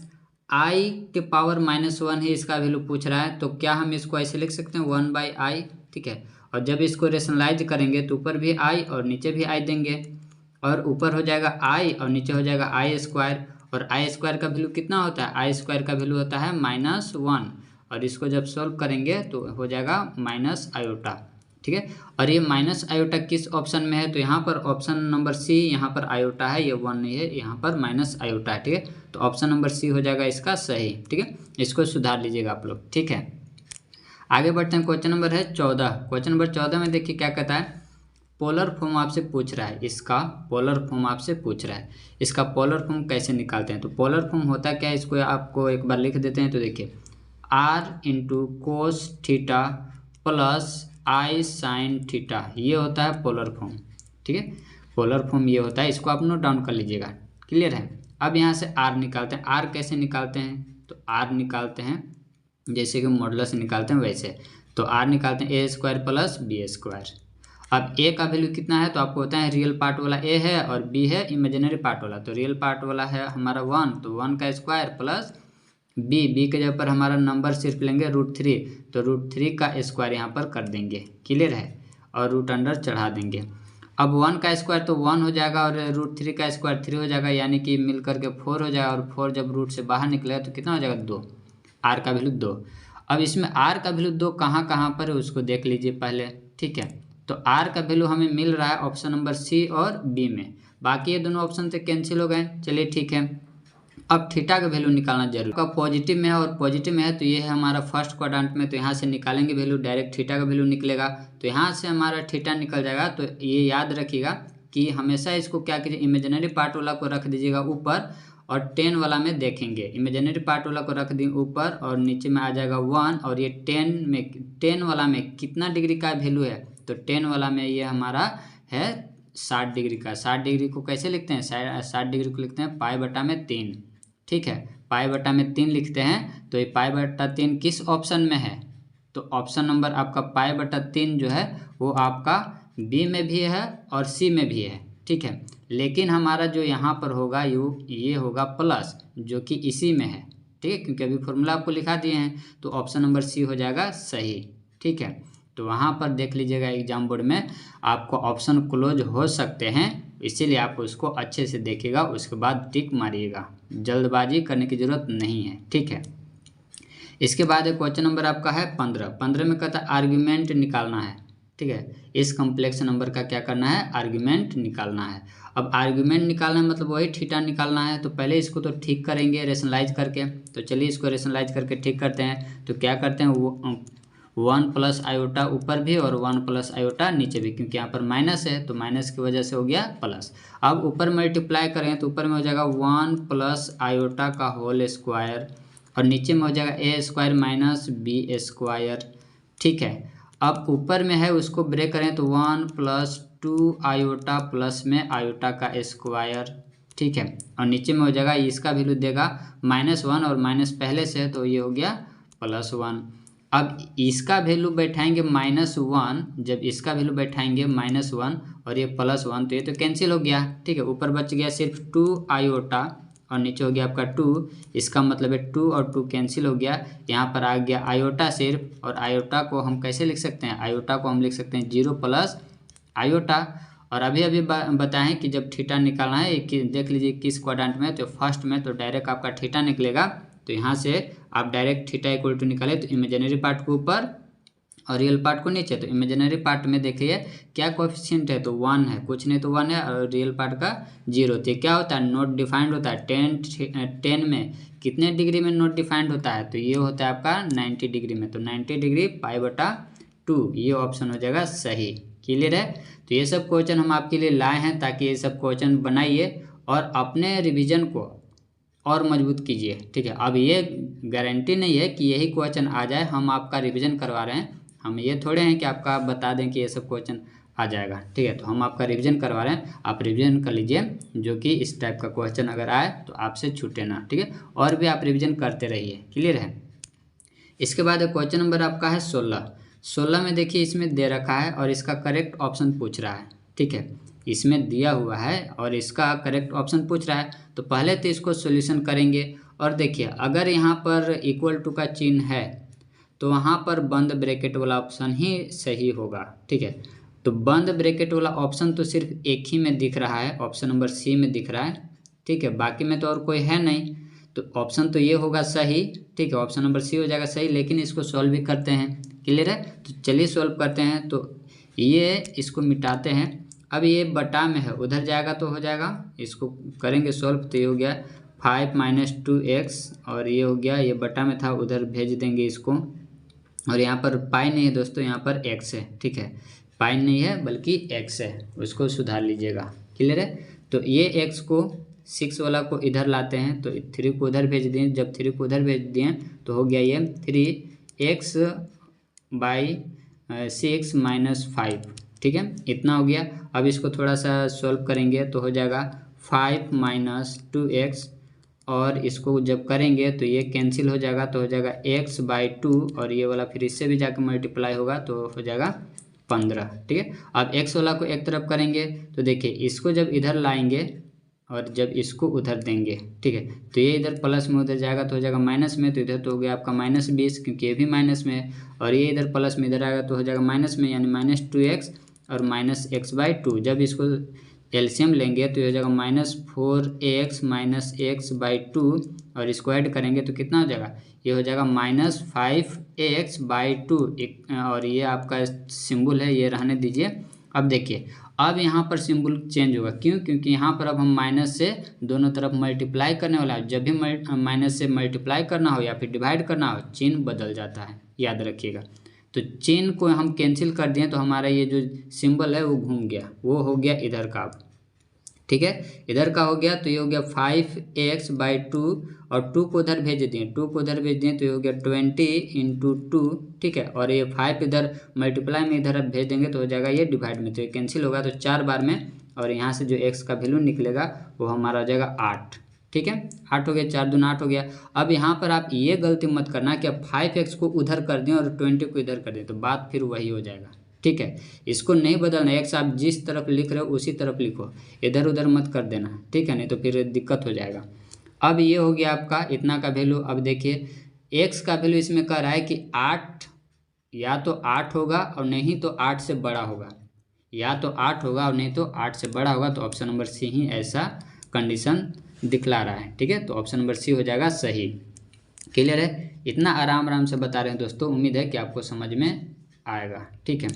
i के पावर -1 है, इसका वैल्यू पूछ रहा है। तो क्या हम इसको ऐसे लिख सकते हैं 1/i, ठीक है। और जब इसको रेशनलाइज करेंगे तो ऊपर भी आई और नीचे भी आई देंगे, और ऊपर हो जाएगा आई और नीचे हो जाएगा आई स्क्वायर। और आई स्क्वायर का वैल्यू कितना होता है, आई स्क्वायर का वैल्यू होता है -1, और इसको जब सोल्व करेंगे तो हो जाएगा माइनस आयोटा। ठीक है, और ये माइनस आयोटा किस ऑप्शन में है, तो यहाँ पर ऑप्शन नंबर सी, यहाँ पर आयोटा है, ये 1 नहीं है, यहाँ पर माइनस आयोटा है। ठीक है, तो ऑप्शन नंबर सी हो जाएगा इसका सही। ठीक है, इसको सुधार लीजिएगा आप लोग। ठीक है, आगे बढ़ते हैं। क्वेश्चन नंबर है 14। क्वेश्चन नंबर 14 में देखिए क्या कहता है, पोलर फॉर्म आपसे पूछ रहा है, इसका पोलर फॉर्म आपसे पूछ रहा है। इसका पोलर फॉर्म कैसे निकालते हैं, तो पोलर फॉर्म होता क्या है, इसको आपको एक बार लिख देते हैं। तो देखिए r into cos theta plus i sine theta, ये होता है पोलर फॉर्म। ठीक है, पोलर फॉर्म ये होता है, इसको आप नोट डाउन कर लीजिएगा। क्लियर है। अब यहाँ से r निकालते हैं। r कैसे निकालते हैं, तो r निकालते हैं जैसे कि मॉडुलस निकालते हैं वैसे। तो r निकालते हैं a square plus B square. अब a का वैल्यू कितना है, तो आपको होता है रियल पार्ट वाला a है और b है इमेजिनरी पार्ट वाला। तो रियल पार्ट वाला है हमारा 1, तो 1 का स्क्वायर प्लस b के जगह पर हमारा नंबर सिर्फ लेंगे √3, तो √3 का स्क्वायर यहाँ पर कर देंगे। क्लियर है, और रूट अंडर चढ़ा देंगे। अब 1 का स्क्वायर तो 1 हो जाएगा और √3 का स्क्वायर 3 हो जाएगा, यानी कि मिल करके 4 हो जाएगा, और 4 जब रूट से बाहर निकलेगा तो कितना हो जाएगा 2, r का वैल्यू 2। अब इसमें r का वैल्यू 2 कहाँ कहाँ पर है उसको देख लीजिए पहले। ठीक है, तो r का वैल्यू हमें मिल रहा है ऑप्शन नंबर सी और बी में, बाकी ये दोनों ऑप्शन से कैंसिल हो गए। चलिए ठीक है, अब थीटा का वैल्यू निकालना जरूर का पॉजिटिव में है, और पॉजिटिव में है तो ये है हमारा फर्स्ट क्वाड्रेंट में, तो यहाँ से निकालेंगे वैल्यू, डायरेक्ट थीटा का वैल्यू निकलेगा। तो यहाँ से हमारा थीटा निकल जाएगा। तो ये याद रखिएगा कि हमेशा इसको क्या कीजिए, इमेजिनरी पार्ट वाला को रख दीजिएगा ऊपर, और 10 वाला में देखेंगे, इमेजिनरी पार्ट वाला को रख दें ऊपर और नीचे में आ जाएगा 1, और ये 10 वाला में कितना डिग्री का वैल्यू है, तो 10 वाला में ये हमारा है 60 डिग्री का। 60 डिग्री को कैसे लिखते हैं, 60 डिग्री को लिखते हैं π/3। ठीक है, π/3 लिखते हैं। तो ये π/3 किस ऑप्शन में है, तो ऑप्शन नंबर आपका π/3 जो है वो आपका बी में भी है और सी में भी है। ठीक है, लेकिन हमारा जो यहाँ पर होगा ये होगा प्लस, जो कि इसी में है। ठीक है, क्योंकि अभी फॉर्मूला आपको लिखा दिए हैं, तो ऑप्शन नंबर सी हो जाएगा सही। ठीक है, तो वहाँ पर देख लीजिएगा एग्जाम बोर्ड में आपको ऑप्शन क्लोज हो सकते हैं, इसीलिए आप उसको अच्छे से देखिएगा, उसके बाद टिक मारिएगा, जल्दबाजी करने की ज़रूरत नहीं है। ठीक है, इसके बाद क्वेश्चन नंबर आपका है 15 में कहता है आर्ग्यूमेंट निकालना है। ठीक है, इस कॉम्प्लेक्स नंबर का क्या करना है, आर्ग्यूमेंट निकालना है। अब आर्ग्यूमेंट निकालना है मतलब वही थीटा निकालना है। तो पहले इसको तो ठीक करेंगे रेशनलाइज करके, तो चलिए इसको रेशनलाइज करके ठीक करते हैं। तो क्या करते हैं, वो 1 प्लस आयोटा ऊपर भी और 1 प्लस आयोटा नीचे भी, क्योंकि यहाँ पर माइनस है तो माइनस की वजह से हो गया प्लस। अब ऊपर मल्टीप्लाई करें तो ऊपर में हो जाएगा 1 प्लस आयोटा का होल स्क्वायर, और नीचे में हो जाएगा a square minus b square. ठीक है, अब ऊपर में है उसको ब्रेक करें तो 1 प्लस 2 आयोटा प्लस में आयोटा का स्क्वायर। ठीक है, और नीचे में हो जाएगा इसका वैल्यू देगा -1 और माइनस पहले से है तो ये हो गया +1। अब इसका वैल्यू बैठाएंगे -1, जब इसका वैल्यू बैठाएंगे -1 और ये +1 तो ये तो कैंसिल हो गया। ठीक है, ऊपर बच गया सिर्फ 2 आयोटा और नीचे हो गया आपका 2, इसका मतलब है 2 और 2 कैंसिल हो गया। यहाँ पर आ गया आयोटा सिर्फ, और आयोटा को हम कैसे लिख सकते हैं, आयोटा को हम लिख सकते हैं 0 प्लस आयोटा। और अभी बताएं कि जब थीटा निकालना है कि देख लीजिए किस क्वाड्रेंट में, तो फर्स्ट में तो डायरेक्ट आपका थीटा निकलेगा। तो यहाँ से आप डायरेक्ट थीटा इक्वल टू निकाले तो इमेजिनरी पार्ट को ऊपर और रियल पार्ट को नीचे। तो इमेजिनरी पार्ट में देखिए क्या कोएफिशिएंट है, तो 1 है, कुछ नहीं तो 1 है, और रियल पार्ट का 0। तो क्या होता है, नॉट डिफाइंड होता है। 10 में कितने डिग्री में नॉट डिफाइंड होता है, तो ये होता है आपका 90 डिग्री में। तो 90 डिग्री π/2 ये ऑप्शन हो जाएगा सही। क्लियर है, तो ये सब क्वेश्चन हम आपके लिए लाए हैं ताकि ये सब क्वेश्चन बनाइए और अपने रिविजन को और मजबूत कीजिए। ठीक है, अब ये गारंटी नहीं है कि यही क्वेश्चन आ जाए, हम आपका रिवीजन करवा रहे हैं, हम ये थोड़े हैं कि आपका बता दें कि ये सब क्वेश्चन आ जाएगा। ठीक है, तो हम आपका रिवीजन करवा रहे हैं, आप रिवीजन कर लीजिए, जो कि इस टाइप का क्वेश्चन अगर आए तो आपसे छूटे ना। ठीक है, और भी आप रिवीजन करते रहिए। क्लियर है, इसके बाद क्वेश्चन नंबर आपका है 16 में देखिए इसमें दे रखा है और इसका करेक्ट ऑप्शन पूछ रहा है। ठीक है, इसमें दिया हुआ है और इसका करेक्ट ऑप्शन पूछ रहा है। तो पहले तो इसको सॉल्यूशन करेंगे, और देखिए अगर यहाँ पर इक्वल टू का चिन्ह है तो वहाँ पर बंद ब्रैकेट वाला ऑप्शन ही सही होगा। ठीक है, तो बंद ब्रैकेट वाला ऑप्शन तो सिर्फ एक ही में दिख रहा है, ऑप्शन नंबर सी में दिख रहा है। ठीक है, बाकी में तो और कोई है नहीं, तो ऑप्शन तो ये होगा सही। ठीक है, ऑप्शन नंबर सी हो जाएगा सही, लेकिन इसको सॉल्व भी करते हैं। क्लियर है, तो चलिए सॉल्व करते हैं। तो ये इसको मिटाते हैं। अब ये बटा में है, उधर जाएगा तो हो जाएगा, इसको करेंगे सॉल्व। तो ये हो गया 5 - 2x, और ये हो गया, ये बटा में था उधर भेज देंगे इसको। और यहाँ पर पाई नहीं है दोस्तों, यहाँ पर x है। ठीक है, पाई नहीं है बल्कि x है, उसको सुधार लीजिएगा। क्लियर है, तो ये x को 6 वाला को इधर लाते हैं, तो 3 को उधर भेज दिए। जब 3 को उधर भेज दिए तो हो गया ये 3x / 6 - 5। ठीक है, इतना हो गया। अब इसको थोड़ा सा सॉल्व करेंगे तो हो जाएगा 5 - 2x, और इसको जब करेंगे तो ये कैंसिल हो जाएगा, तो हो जाएगा x/2, और ये वाला फिर इससे भी जाकर मल्टीप्लाई होगा तो हो जाएगा 15। ठीक है, अब x वाला को एक तरफ करेंगे तो देखिए इसको जब इधर लाएंगे और जब इसको उधर देंगे, ठीक है, तो ये इधर प्लस में उधर जाएगा तो हो जाएगा माइनस में, तो इधर तो हो गया आपका -20, क्योंकि ये भी माइनस में है, और ये इधर प्लस में इधर आएगा तो हो जाएगा माइनस में, यानी -2x और -x/2। जब इसको एलसीएम लेंगे तो ये हो जाएगा -4x - x/2, और इसको ऐड करेंगे तो कितना हो जाएगा, ये हो जाएगा -5x/2। और ये आपका सिंबल है, ये रहने दीजिए। अब देखिए, अब यहाँ पर सिंबल चेंज होगा, क्यों? क्योंकि यहाँ पर अब हम माइनस से दोनों तरफ मल्टीप्लाई करने वाला है। जब भी माइनस से मल्टीप्लाई करना हो या फिर डिवाइड करना हो, चिन्ह बदल जाता है, याद रखिएगा। तो चिन्ह को हम कैंसिल कर दिए तो हमारा ये जो सिंबल है वो घूम गया, वो हो गया इधर का। ठीक है, इधर का हो गया, तो ये हो गया 5x/2, और 2 को उधर भेज दिए, 2 को उधर भेज दिए तो ये हो गया 20 × 2। ठीक है, और ये 5 इधर मल्टीप्लाई में इधर भेज देंगे तो हो जाएगा ये डिवाइड में, तो ये कैंसिल होगा, तो 4 बार में, और यहाँ से जो x का वैल्यू निकलेगा वो हमारा हो जाएगा 8। ठीक है, 8 हो गया, 4 दूना 8 हो गया। अब यहाँ पर आप ये गलती मत करना कि अब 5x को उधर कर दें और 20 को इधर कर दें, तो बात फिर वही हो जाएगा। ठीक है, इसको नहीं बदलना, x आप जिस तरफ लिख रहे हो उसी तरफ लिखो, इधर उधर मत कर देना। ठीक है, नहीं तो फिर दिक्कत हो जाएगा। अब ये हो गया आपका इतना का वैल्यू। अब देखिए x का वैल्यू इसमें कह रहा है कि 8, या तो 8 होगा और नहीं तो 8 से बड़ा होगा, या तो 8 होगा और नहीं तो 8 से बड़ा होगा, तो ऑप्शन नंबर सी ही ऐसा कंडीशन दिखला रहा है। ठीक है, तो ऑप्शन नंबर सी हो जाएगा सही। क्लियर है, इतना आराम से बता रहे हैं दोस्तों, उम्मीद है कि आपको समझ में आएगा। ठीक है,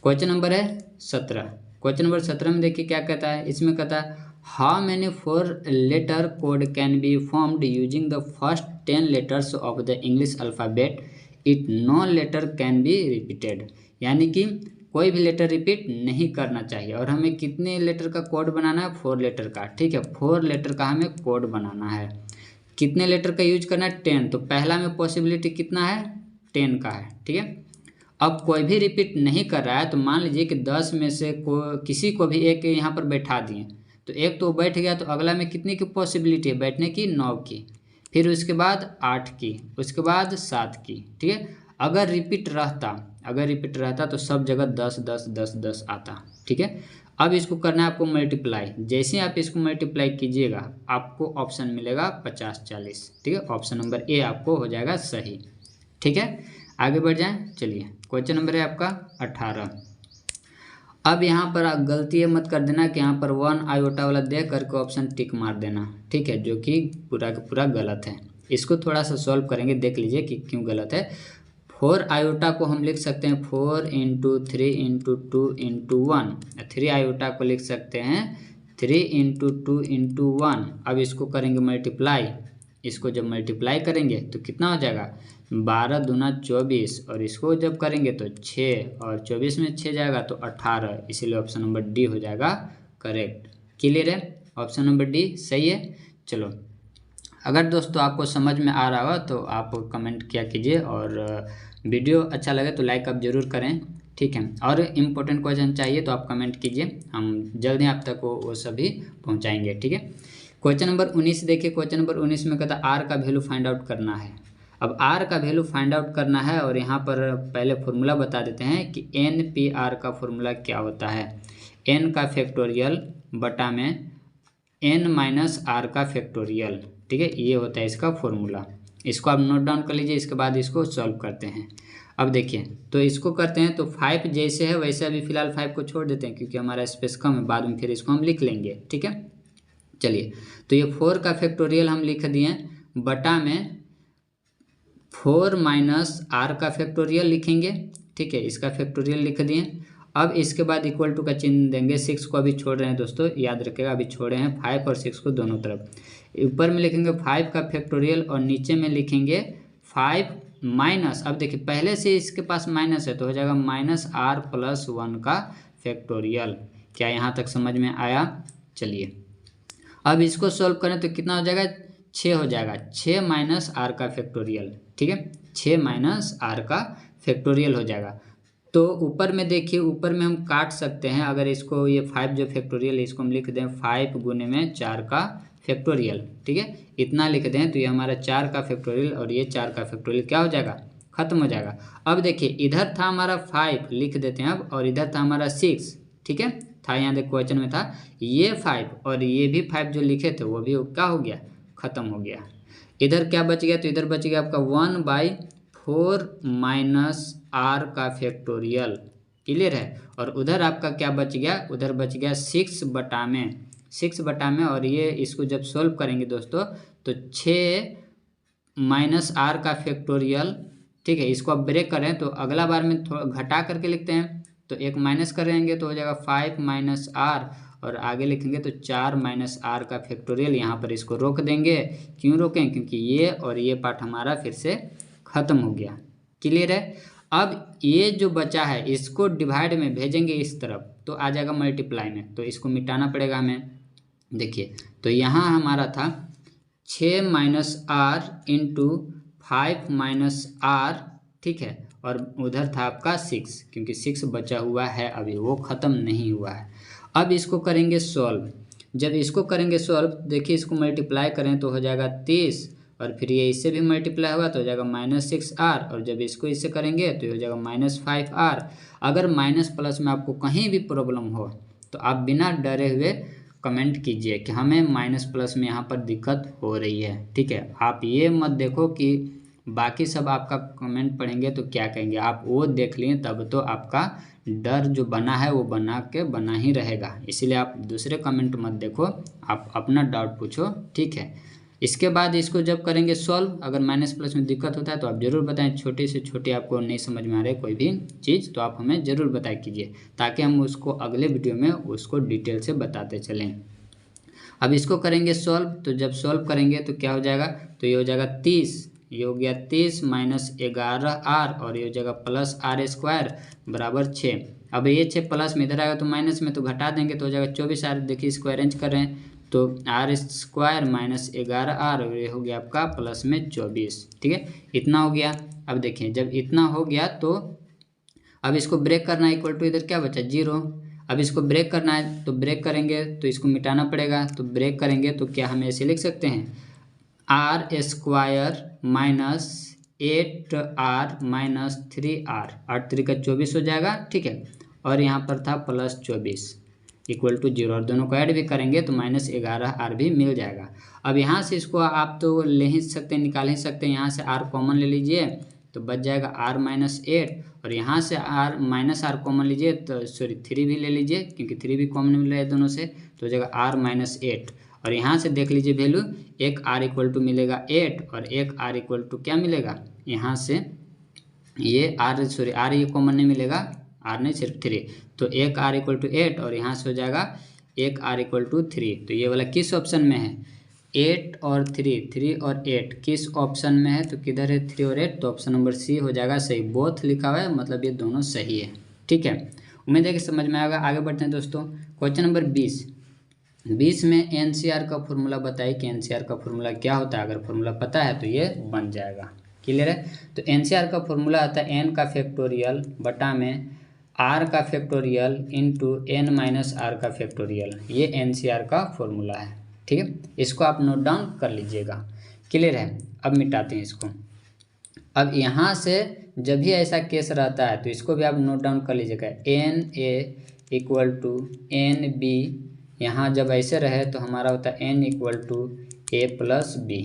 क्वेश्चन नंबर है 17। क्वेश्चन नंबर 17 में देखिए क्या कहता है, इसमें कहता है how many 4 letter code can be formed using the first 10 letters of the English alphabet, it no letter can be repeated. यानी कि कोई भी लेटर रिपीट नहीं करना चाहिए, और हमें कितने लेटर का कोड बनाना है, 4 लेटर का। ठीक है, 4 लेटर का हमें कोड बनाना है। कितने लेटर का यूज करना है, 10, तो पहला में पॉसिबिलिटी कितना है, 10 का है। ठीक है, अब कोई भी रिपीट नहीं कर रहा है, तो मान लीजिए कि 10 में से किसी को भी एक यहाँ पर बैठा दिए, तो एक तो बैठ गया, तो अगला में कितने की पॉसिबिलिटी है बैठने की, 9 की, फिर उसके बाद 8 की, उसके बाद 7 की। ठीक है, अगर रिपीट रहता तो सब जगह 10 10 10 10 आता। ठीक है, अब इसको करना है आपको मल्टीप्लाई। जैसे आप इसको मल्टीप्लाई कीजिएगा आपको ऑप्शन मिलेगा 50 40। ठीक है, ऑप्शन नंबर ए आपको हो जाएगा सही। ठीक है, आगे बढ़ जाएं। चलिए, क्वेश्चन नंबर है आपका 18। अब यहाँ पर आप गलती ये मत कर देना कि यहाँ पर 1 आयोटा वाला देख करके ऑप्शन टिक मार देना। ठीक है, जो कि पूरा का पूरा गलत है। इसको थोड़ा सा सॉल्व करेंगे, देख लीजिए कि क्यों गलत है। 4 आयोटा को हम लिख सकते हैं 4 × 3 × 2 × 1। 3 आयोटा को लिख सकते हैं 3 × 2 × 1। अब इसको करेंगे मल्टीप्लाई, इसको जब मल्टीप्लाई करेंगे तो कितना हो जाएगा, 12 दूना 24, और इसको जब करेंगे तो 6, और 24 में 6 जाएगा तो 18, इसीलिए ऑप्शन नंबर डी हो जाएगा करेक्ट। क्लियर है, ऑप्शन नंबर डी सही है। चलो, अगर दोस्तों आपको समझ में आ रहा हो तो आप कमेंट किया कीजिए, और वीडियो अच्छा लगे तो लाइक आप ज़रूर करें। ठीक है, और इम्पोर्टेंट क्वेश्चन चाहिए तो आप कमेंट कीजिए, हम जल्द ही आप तक वो सभी पहुँचाएँगे। ठीक है, क्वेश्चन नंबर 19 देखिए। क्वेश्चन नंबर 19 में कहता है आर का वैल्यू फाइंड आउट करना है। अब आर का वैल्यू फाइंड आउट करना है, और यहाँ पर पहले फॉर्मूला बता देते हैं कि NP/R का फॉर्मूला क्या होता है। n का फैक्टोरियल बटा में n - R का फैक्टोरियल। ठीक है, ये होता है इसका फॉर्मूला। इसको आप नोट डाउन कर लीजिए, इसके बाद इसको सॉल्व करते हैं। अब देखिए, तो इसको करते हैं तो 5 जैसे है वैसे अभी फिलहाल 5 को छोड़ देते हैं क्योंकि हमारा स्पेस कम है, बाद में फिर इसको हम लिख लेंगे, ठीक है। चलिए, तो ये 4 का फैक्टोरियल हम लिख दिए, बटा में 4 माइनस आर का फैक्टोरियल लिखेंगे, ठीक है, इसका फैक्टोरियल लिख दिए। अब इसके बाद इक्वल टू का चिन्ह देंगे, 6 को अभी छोड़ रहे हैं दोस्तों, याद रखिएगा अभी छोड़े हैं 5 और 6 को दोनों तरफ। ऊपर में लिखेंगे 5 का फैक्टोरियल और नीचे में लिखेंगे 5 माइनस, अब देखिए पहले से इसके पास माइनस है तो हो जाएगा माइनस आर प्लस 1 का फैक्टोरियल। क्या यहाँ तक समझ में आया? चलिए, अब इसको सॉल्व करें तो कितना हो जाएगा, 6 हो जाएगा, 6 माइनस आर का फैक्टोरियल, ठीक है, 6 माइनस आर का फैक्टोरियल हो जाएगा। तो ऊपर में देखिए, ऊपर में हम काट सकते हैं, अगर इसको ये 5 जो फैक्टोरियल है इसको हम लिख दें 5 गुने में 4 का फैक्टोरियल, ठीक है, इतना लिख दें तो ये हमारा 4 का फैक्टोरियल और ये 4 का फैक्टोरियल क्या हो जाएगा, खत्म हो जाएगा। अब देखिए इधर था हमारा 5 लिख देते हैं अब, और इधर था हमारा 6, ठीक है, था यहाँ देखो क्वेश्चन में था, ये 5 और ये भी 5 जो लिखे थे वो भी क्या हो गया, खत्म हो गया। इधर क्या बच गया, तो इधर बच गया आपका 1/4 माइनस आर का फैक्टोरियल, क्लियर है। और उधर आपका क्या बच गया, उधर बच गया 6 बटा में, और ये इसको जब सॉल्व करेंगे दोस्तों तो 6 माइनस आर का फैक्टोरियल, ठीक है, इसको आप ब्रेक करें तो अगला बार में थोड़ा घटा करके लिखते हैं, तो एक माइनस करेंगे तो हो जाएगा 5 माइनस आर, और आगे लिखेंगे तो 4 माइनस आर का फैक्टोरियल। यहाँ पर इसको रोक देंगे, क्यों रोकें, क्योंकि ये और ये पार्ट हमारा फिर से ख़त्म हो गया, क्लियर है। अब ये जो बचा है इसको डिवाइड में भेजेंगे इस तरफ तो आ जाएगा मल्टीप्लाई में, तो इसको मिटाना पड़ेगा हमें। देखिए, तो यहाँ हमारा था 6 minus R into 5 minus R, ठीक है, और उधर था आपका 6, क्योंकि 6 बचा हुआ है अभी, वो ख़त्म नहीं हुआ है। अब इसको करेंगे सॉल्व, जब इसको करेंगे सॉल्व देखिए इसको मल्टीप्लाई करें तो हो जाएगा 30, और फिर ये इससे भी मल्टीप्लाई होगा तो हो जाएगा -6r, और जब इसको इससे करेंगे तो ये हो जाएगा -5r। अगर माइनस प्लस में आपको कहीं भी प्रॉब्लम हो तो आप बिना डरे हुए कमेंट कीजिए कि हमें माइनस प्लस में यहाँ पर दिक्कत हो रही है, ठीक है। आप ये मत देखो कि बाकी सब आपका कमेंट पढ़ेंगे तो क्या कहेंगे, आप वो देख लिए तब तो आपका डर जो बना है वो बना ही रहेगा। इसीलिए आप दूसरे कमेंट मत देखो, आप अपना डाउट पूछो, ठीक है। इसके बाद इसको जब करेंगे सॉल्व, अगर माइनस प्लस में दिक्कत होता है तो आप ज़रूर बताएं, छोटी से छोटी आपको नहीं समझ में आ रही कोई भी चीज़ तो आप हमें ज़रूर बताया कीजिए, ताकि हम उसको अगले वीडियो में उसको डिटेल से बताते चलें। अब इसको करेंगे सॉल्व, तो जब सॉल्व करेंगे तो क्या हो जाएगा, तो ये हो जाएगा 30, ये हो गया 30 माइनस 11r, और ये हो जाएगा प्लस r² बराबर 6। अब ये 6 प्लस में इधर आएगा तो माइनस में तो घटा देंगे तो हो जाएगा 24r। देखिए इसको अरेंज कर रहे हैं तो r² माइनस 11r, और ये हो गया आपका प्लस में 24, ठीक है, इतना हो गया। अब देखिए जब इतना हो गया तो अब इसको ब्रेक करना है, इक्वल टू इधर क्या बचा 0। अब इसको ब्रेक करना है तो ब्रेक करेंगे तो इसको मिटाना पड़ेगा, तो ब्रेक करेंगे तो क्या हम ऐसे लिख सकते हैं r² minus 8r minus 3r, 8 3 का 24 हो जाएगा, ठीक है, और यहाँ पर था प्लस 24 इक्वल टू 0, और दोनों को ऐड भी करेंगे तो -11r भी मिल जाएगा। अब यहाँ से इसको आप तो ले ही सकते हैं, निकाल ही सकते हैं, यहाँ से r कॉमन ले लीजिए तो बच जाएगा r माइनस 8, और यहाँ से r माइनस r कॉमन लीजिए तो सॉरी 3 भी ले लीजिए क्योंकि 3 भी कॉमन मिल रहा है दोनों से, तो हो जाएगा r माइनस 8, और यहाँ से देख लीजिए वैल्यू, एक r इक्वल टू मिलेगा 8 और एक r इक्वल टू क्या मिलेगा, यहाँ से ये r ये कॉमन नहीं मिलेगा, r नहीं सिर्फ 3, तो एक r इक्वल टू 8 और यहाँ से हो जाएगा एक r इक्वल टू 3। तो ये वाला किस ऑप्शन में है, 8 और 3 और 8 किस ऑप्शन में है, तो किधर है 3 और 8, तो ऑप्शन नंबर सी हो जाएगा सही। बोथ लिखा हुआ है मतलब ये दोनों सही है, ठीक है। उम्मीद है कि समझ में आएगा। आगे बढ़ते हैं दोस्तों, क्वेश्चन नंबर 20 में NCR का फॉर्मूला बताइए कि NCR का फॉर्मूला क्या होता है। अगर फॉर्मूला पता है तो ये बन जाएगा, क्लियर है। तो NCR का फॉर्मूला आता है n का फैक्टोरियल बटा में r का factorial into n minus r का फैक्टोरियल, ये NCR का फॉर्मूला है, ठीक है। इसको आप नोट डाउन कर लीजिएगा, क्लियर है। अब मिटाते हैं इसको। अब यहाँ से जब भी ऐसा केस रहता है तो इसको भी आप नोट डाउन कर लीजिएगा, NA इक्वल टू NB, यहाँ जब ऐसे रहे तो हमारा होता है n equal to a plus b,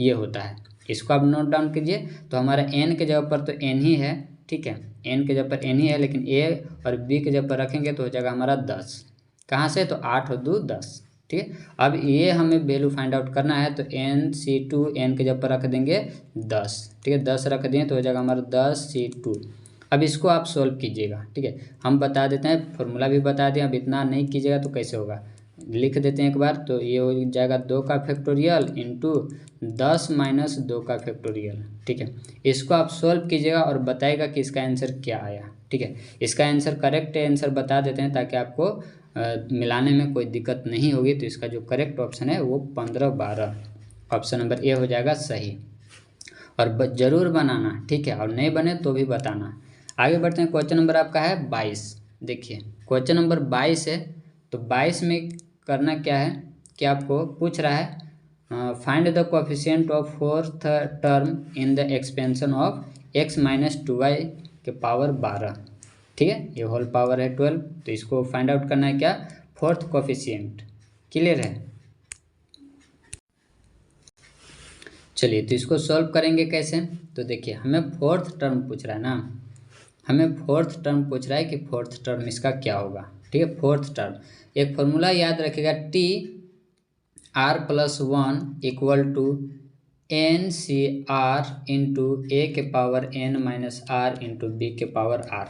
ये होता है। इसको आप नोट डाउन कीजिए। तो हमारा n के जगह पर तो n ही है, ठीक है, n के जगह पर n ही है, लेकिन a और b के जगह पर रखेंगे तो हो जाएगा हमारा 10। कहाँ से? तो 8 और 2 10, ठीक है। अब ये हमें वैल्यू फाइंड आउट करना है, तो NC2 n के जगह पर रख देंगे 10, ठीक है, 10 रख दें तो हो जाएगा हमारा 10C2। अब इसको आप सोल्व कीजिएगा, ठीक है। हम बता देते हैं, फॉर्मूला भी बता दें, अब इतना नहीं कीजिएगा तो कैसे होगा, लिख देते हैं एक बार। तो ये हो जाएगा 2 का फैक्टोरियल इंटू 10 माइनस 2 का फैक्टोरियल, ठीक है। इसको आप सोल्व कीजिएगा और बताइएगा कि इसका आंसर क्या आया, ठीक है। इसका आंसर करेक्ट आंसर बता देते हैं ताकि आपको मिलाने में कोई दिक्कत नहीं होगी। तो इसका जो करेक्ट ऑप्शन है वो 15 12, ऑप्शन नंबर ए हो जाएगा सही। और ज़रूर बनाना, ठीक है, और नहीं बने तो भी बताना। आगे बढ़ते हैं, क्वेश्चन नंबर आपका है 22। देखिए क्वेश्चन नंबर 22 है, तो 22 में करना क्या है कि आपको पूछ रहा है find the coefficient of fourth term in the expansion of x minus 2y के पावर 12, ठीक है, ये होल पावर है 12। तो इसको फाइंड आउट करना है क्या, फोर्थ कोएफिशिएंट। क्लियर है? चलिए तो इसको सॉल्व करेंगे कैसे। तो देखिए हमें फोर्थ टर्म पूछ रहा है ना, हमें फोर्थ टर्म पूछ रहा है कि फोर्थ टर्म इसका क्या होगा, ठीक है। फोर्थ टर्म एक फॉर्मूला याद रखेगा, T R plus 1 equal to N C R into A के power N minus R into B के पावर आर,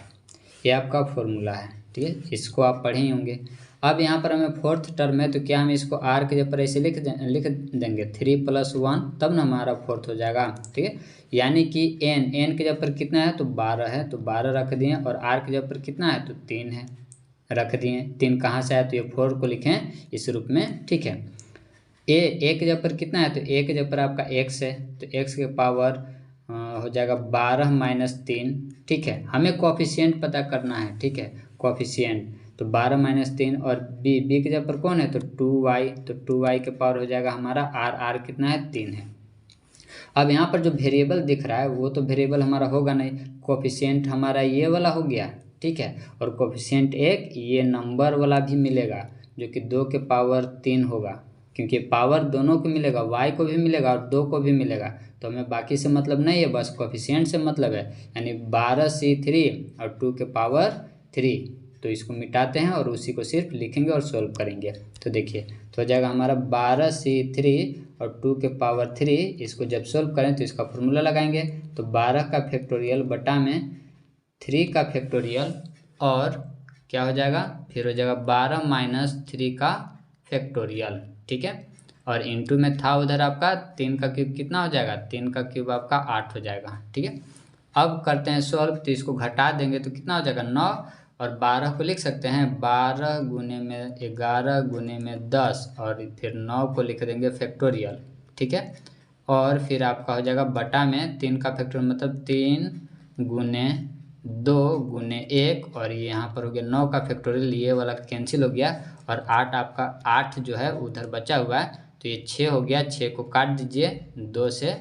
ये आपका फॉर्मूला है, ठीक है, इसको आप पढ़े ही होंगे। अब यहाँ पर हमें फोर्थ टर्म है, तो क्या हम इसको आर के जगह पर ऐसे लिख देंगे 3 + 1, तब ना हमारा फोर्थ हो जाएगा, ठीक है। यानी कि एन के जगह पर कितना है, तो 12 है, तो 12 रख दिए, और आर के जगह पर कितना है, तो 3 है, रख दिए। 3 कहाँ से आया, तो ये 4 को लिखें इस रूप में, ठीक है। ए के जगह पर कितना है, तो ए के जगह पर आपका x है, तो x के पावर हो जाएगा 12 माइनस 3, ठीक है। हमें कोएफिशिएंट पता करना है, ठीक है, कोएफिशिएंट, तो 12 माइनस 3, और b के जगह पर कौन है, तो 2y, तो 2y के पावर हो जाएगा हमारा r कितना है, 3 है। अब यहाँ पर जो वेरिएबल दिख रहा है वो तो वेरिएबल हमारा होगा नहीं, कोएफिशिएंट हमारा ये वाला हो गया, ठीक है, और कोएफिशिएंट एक ये नंबर वाला भी मिलेगा जो कि 2 के पावर 3 होगा, क्योंकि पावर दोनों को मिलेगा, y को भी मिलेगा और 2 को भी मिलेगा। तो हमें बाकी से मतलब नहीं है, बस कोएफिशिएंट से मतलब है, यानी 12C3 और 2 के पावर 3। तो इसको मिटाते हैं और उसी को सिर्फ लिखेंगे और सोल्व करेंगे। तो देखिए तो हो जाएगा हमारा 12C3 और 2 के पावर 3, इसको जब सोल्व करें तो इसका फॉर्मूला लगाएंगे, तो 12 का फैक्टोरियल बटा में 3 का फैक्टोरियल, और क्या हो जाएगा, फिर हो जाएगा 12 माइनस 3 का फैक्टोरियल, ठीक है। और इंटू में था उधर आपका 3 का क्यूब कितना हो जाएगा, 3 का क्यूब आपका 8 हो जाएगा, ठीक है। अब करते हैं सॉल्व, तो इसको घटा देंगे तो कितना हो जाएगा 9, और 12 को लिख सकते हैं 12 गुने में 11 गुने में 10, और फिर 9 को लिख देंगे फैक्टोरियल, ठीक है। और फिर आपका हो जाएगा बटा में 3 का फैक्टोरियल, मतलब 3 गुने 2 गुने 1, और ये यहाँ पर हो गया 9 का फैक्टोरियल, ये वाला कैंसिल हो गया, और 8 आपका 8 जो है उधर बचा हुआ है, तो ये 6 हो गया, 6 को काट दीजिए 2 से,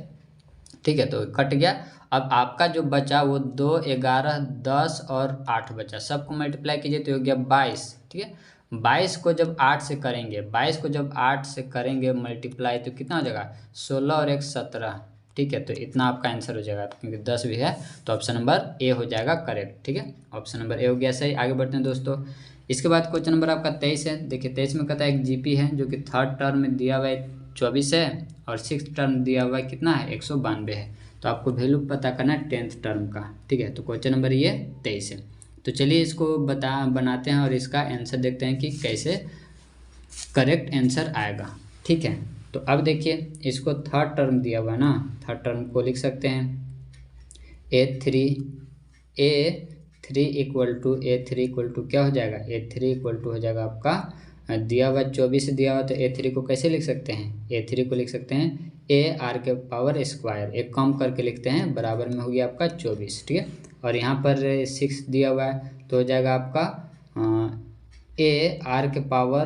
ठीक है, तो कट गया। अब आपका जो बचा वो 2 11 10 और 8 बचा, सबको मल्टीप्लाई कीजिए तो हो गया 22, ठीक है। 22 को जब 8 से करेंगे, 22 को जब 8 से करेंगे मल्टीप्लाई, तो कितना हो जाएगा 16 और 1 17, ठीक है। तो इतना आपका आंसर हो जाएगा, क्योंकि 10 भी है, तो ऑप्शन नंबर ए हो जाएगा करेक्ट, ठीक है, ऑप्शन नंबर ए हो गया सही। आगे बढ़ते हैं दोस्तों, इसके बाद क्वेश्चन नंबर आपका 23 है। देखिए 23 में कहता है एक जीपी है जो कि थर्ड टर्म में दिया हुआ है 24 है, और सिक्स टर्म दिया हुआ है कितना है 192 है। तो आपको वैल्यू पता करना है 10th टर्म का, ठीक है। तो क्वेश्चन नंबर ये 23 है। तो चलिए इसको बनाते हैं और इसका आंसर देखते हैं कि कैसे करेक्ट आंसर आएगा, ठीक है। तो अब देखिए इसको थर्ड टर्म दिया हुआ है ना, थर्ड टर्म को लिख सकते हैं A3 इक्वल टू क्या हो जाएगा, A3 इक्वल टू हो जाएगा आपका दिया हुआ 24 दिया हुआ, तो A3 को कैसे लिख सकते हैं, A3 को लिख सकते हैं AR के पावर स्क्वायर, एक कम करके लिखते हैं, बराबर में हो गया आपका 24, ठीक है। और यहाँ पर 6 दिया हुआ है, तो हो जाएगा आपका AR के पावर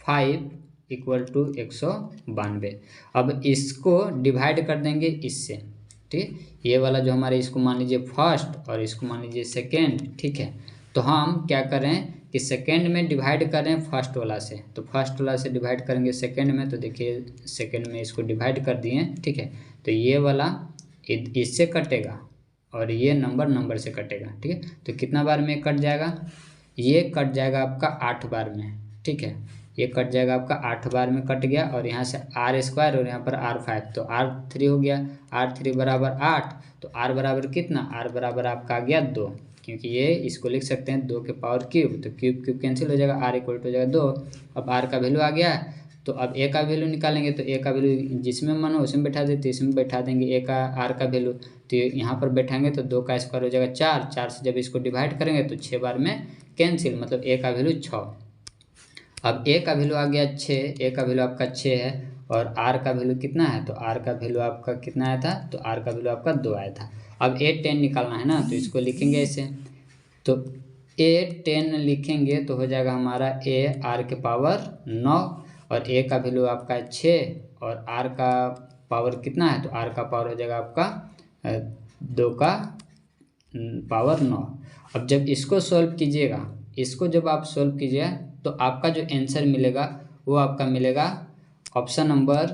5 इक्वल टू 192। अब इसको डिवाइड कर देंगे इससे, ठीक, ये वाला जो हमारे, इसको मान लीजिए फर्स्ट और इसको मान लीजिए सेकेंड, ठीक है। तो हम क्या करें कि सेकेंड में डिवाइड कर रहे हैं फर्स्ट वाला से, तो फर्स्ट वाला से डिवाइड करेंगे सेकेंड में, तो देखिए सेकेंड में इसको डिवाइड कर दिए, ठीक है। तो ये वाला इससे कटेगा और ये नंबर से कटेगा, ठीक है। तो कितना बार में कट जाएगा, ये कट जाएगा आपका 8 बार में, ठीक है। ये कट जाएगा आपका 8 बार में कट गया, और यहाँ से r² और यहाँ पर r5, तो r3 हो गया, r3 बराबर 8, तो r बराबर कितना, r बराबर आपका आ गया 2, क्योंकि ये इसको लिख सकते हैं 2 के पावर क्यूब, तो क्यूब कैंसिल हो जाएगा, r इक्वल टू हो जाएगा 2। अब r का वैल्यू आ गया है, तो अब a का वैल्यू निकालेंगे, तो a का वैल्यू जिसमें मन हो उसमें बैठा देते, इसमें बैठा देंगे a का r का वैल्यू, तो यहाँ पर बैठाएंगे तो 2 का स्क्वायर हो जाएगा 4, 4 से जब इसको डिवाइड करेंगे तो 6 बार में कैंसिल, मतलब a का वैल्यू 6। अब a का वैल्यू आ गया 6, a का वैल्यू आपका 6 है, और r का वैल्यू कितना है, तो r का वैल्यू आपका कितना आया था, तो r का वैल्यू आपका 2 आया था। अब a10 निकालना है ना, तो इसको लिखेंगे ऐसे, तो a10 लिखेंगे तो हो जाएगा हमारा a r के पावर 9, और a का वैल्यू आपका 6 और r का पावर कितना है, तो r का पावर हो जाएगा आपका 2 का पावर 9। अब जब इसको सॉल्व कीजिएगा, इसको जब आप सॉल्व कीजिए तो आपका जो आंसर मिलेगा वो आपका मिलेगा ऑप्शन नंबर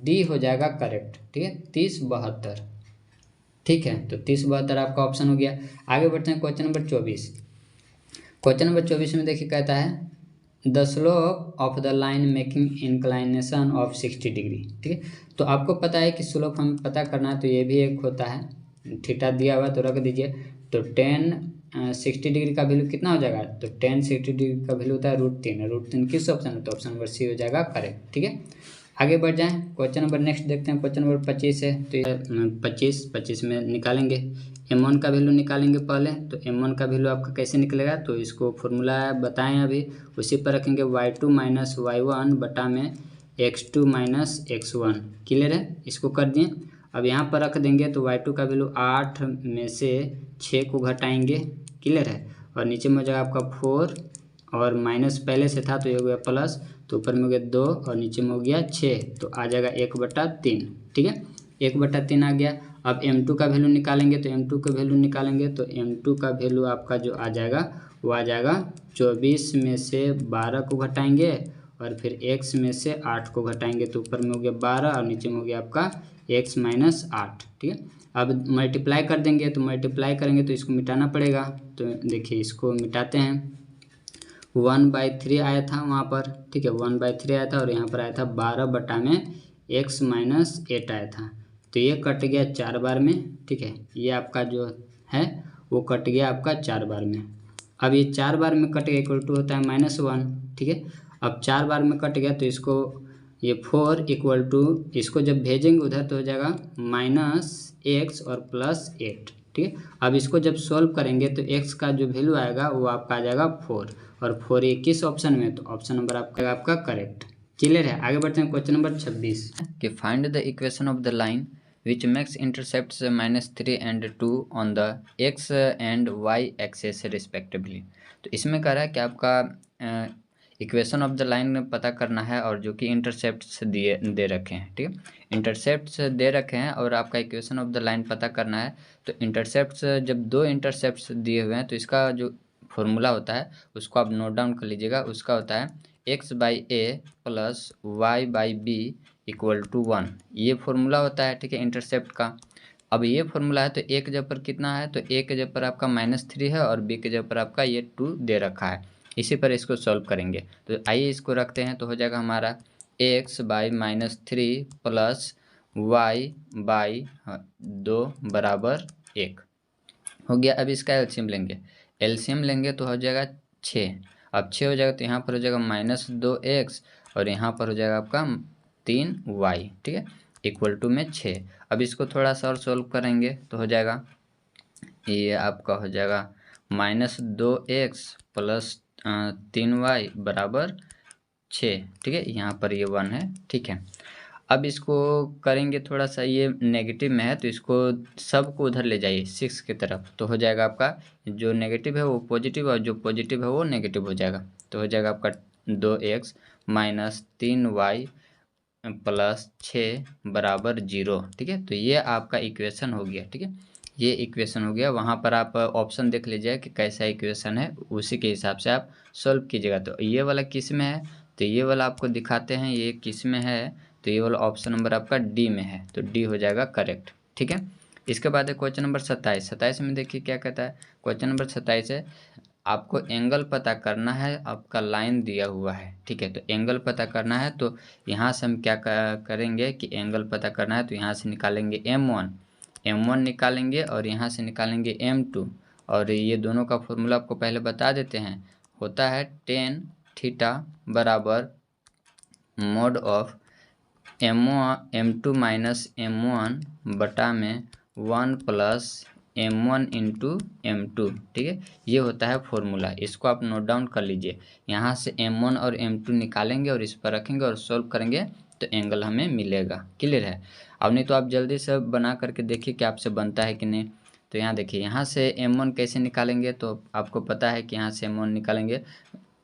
डी हो जाएगा करेक्ट, ठीक है, 3072, ठीक है। तो 3072 आपका ऑप्शन हो गया। आगे बढ़ते हैं क्वेश्चन नंबर 24। क्वेश्चन नंबर 24 में देखिए कहता है the slope of the line making inclination of 60 degree, ठीक है। तो आपको पता है कि स्लोप हमें पता करना है, तो ये भी एक होता है, थीटा दिया हुआ तो रख दीजिए, तो 60 डिग्री का वैल्यू कितना हो जाएगा, तो 60 डिग्री का वैल्यू होता है √3, √3 किस ऑप्शन में, तो ऑप्शन नंबर सी हो जाएगा करेक्ट, ठीक है। आगे बढ़ जाएं, क्वेश्चन नंबर नेक्स्ट देखते हैं, क्वेश्चन नंबर 25 है, तो ये 25 में निकालेंगे m1 का वैल्यू निकालेंगे पहले। तो m1 का वैल्यू आपका कैसे निकलेगा, तो इसको फॉर्मूला बताएं अभी, उसी पर रखेंगे y2 माइनस y1 बटा में x2 माइनस x1, क्लियर है, इसको कर दिए। अब यहाँ पर रख देंगे तो y2 का वैल्यू 8 में से 6 को घटाएंगे, क्लियर है, और नीचे में हो जाएगा आपका 4, और माइनस पहले से था तो ये हो गया प्लस, तो ऊपर में हो गया 2 और नीचे में हो गया 6, तो आ जाएगा 1/3, ठीक है, 1/3 आ गया। अब m2 का वैल्यू निकालेंगे, तो m2 का वैल्यू निकालेंगे तो m2 का वैल्यू आपका जो आ जाएगा वो आ जाएगा 24 में से 12 को घटाएंगे, और फिर x में से 8 को घटाएंगे, तो ऊपर में हो गया 12 और नीचे में हो गया आपका x माइनस 8, ठीक है। अब मल्टीप्लाई कर देंगे, तो मल्टीप्लाई करेंगे तो इसको मिटाना पड़ेगा, तो देखिए इसको मिटाते हैं। 1/3 आया था वहाँ पर, ठीक है, 1/3 आया था, और यहाँ पर आया था 12 बटा में x माइनस 8 आया था, तो ये कट गया 4 बार में, ठीक है, ये आपका जो है वो कट गया आपका 4 बार में। अब ये 4 बार में कट गया इक्वल टू होता है -1, ठीक है। अब 4 बार में कट गया तो इसको ये 4 इक्वल टू, इसको जब भेजेंगे उधर तो हो जाएगा -x और +8, ठीक है। अब इसको जब सॉल्व करेंगे तो x का जो वैल्यू आएगा वो आपका आ जाएगा 4, और 4 ये किस ऑप्शन में, तो ऑप्शन नंबर आपका करेक्ट, क्लियर है। आगे बढ़ते हैं क्वेश्चन नंबर 26 कि find the equation of the line which makes intercepts -3 and 2 on the x and y axes respectively. तो इसमें कह रहा है कि आपका इक्वेशन ऑफ द लाइन पता करना है, और जो कि इंटरसेप्ट्स दे रखे हैं, ठीक है, इंटरसेप्ट्स दे रखे हैं और आपका इक्वेशन ऑफ द लाइन पता करना है। तो इंटरसेप्ट्स, जब 2 इंटरसेप्ट्स दिए हुए हैं तो इसका जो फॉर्मूला होता है उसको आप नोट डाउन कर लीजिएगा, उसका होता है x/a plus y/b equal to 1, ये फॉर्मूला होता है, ठीक है, इंटरसेप्ट का। अब ये फॉर्मूला है तो a के जगह पर कितना है, तो a के जगह पर आपका -3 है और b के जगह पर आपका ये 2 दे रखा है, इसी पर इसको सॉल्व करेंगे। तो आइए इसको रखते हैं, तो हो जाएगा हमारा x/-3 प्लस y/2 बराबर 1 हो गया। अब इसका एलसीएम लेंगे, एलसीएम लेंगे तो हो जाएगा 6, अब 6 हो जाएगा तो यहाँ पर हो जाएगा -2x और यहाँ पर हो जाएगा आपका 3y, ठीक है, इक्वल टू में 6। अब इसको थोड़ा सा और सॉल्व करेंगे तो हो जाएगा, ये आपका हो जाएगा -2x प्लस 3y बराबर 6, ठीक है, यहाँ पर ये 1 है, ठीक है। अब इसको करेंगे थोड़ा सा, ये नेगेटिव में है तो इसको सबको उधर ले जाइए 6 की तरफ, तो हो जाएगा आपका जो नेगेटिव है वो पॉजिटिव और जो पॉजिटिव है वो नेगेटिव हो जाएगा, तो हो जाएगा आपका 2x माइनस 3y प्लस 6 बराबर 0, ठीक है। तो ये आपका इक्वेशन हो गया, ठीक है, ये इक्वेशन हो गया। वहाँ पर आप ऑप्शन देख लीजिए कि कैसा इक्वेशन है, उसी के हिसाब से आप सॉल्व कीजिएगा। तो ये वाला किस में है, तो ये वाला आपको दिखाते हैं ये किस में है, तो ये वाला ऑप्शन नंबर आपका डी में है, तो डी हो जाएगा करेक्ट। ठीक है, इसके बाद है क्वेश्चन नंबर 27। 27 में देखिए क्या कहता है। क्वेश्चन नंबर 27 है, आपको एंगल पता करना है, आपका लाइन दिया हुआ है। ठीक है, तो एंगल पता करना है, तो यहाँ से हम क्या करेंगे कि एंगल पता करना है तो यहाँ से निकालेंगे m1 निकालेंगे और यहाँ से निकालेंगे m2। और ये दोनों का फॉर्मूला आपको पहले बता देते हैं, होता है tan थीटा बराबर mode of m2 minus m1 बटा में 1 प्लस m1 इंटू m2। ठीक है, ये होता है फॉर्मूला, इसको आप नोट डाउन कर लीजिए। यहाँ से m1 और m2 निकालेंगे और इस पर रखेंगे और सॉल्व करेंगे तो एंगल हमें मिलेगा। क्लियर है, अब नहीं तो आप जल्दी से बना करके देखिए कि आपसे बनता है कि नहीं। तो यहाँ देखिए, यहाँ से m1 कैसे निकालेंगे, तो आपको पता है कि यहाँ से m1 निकालेंगे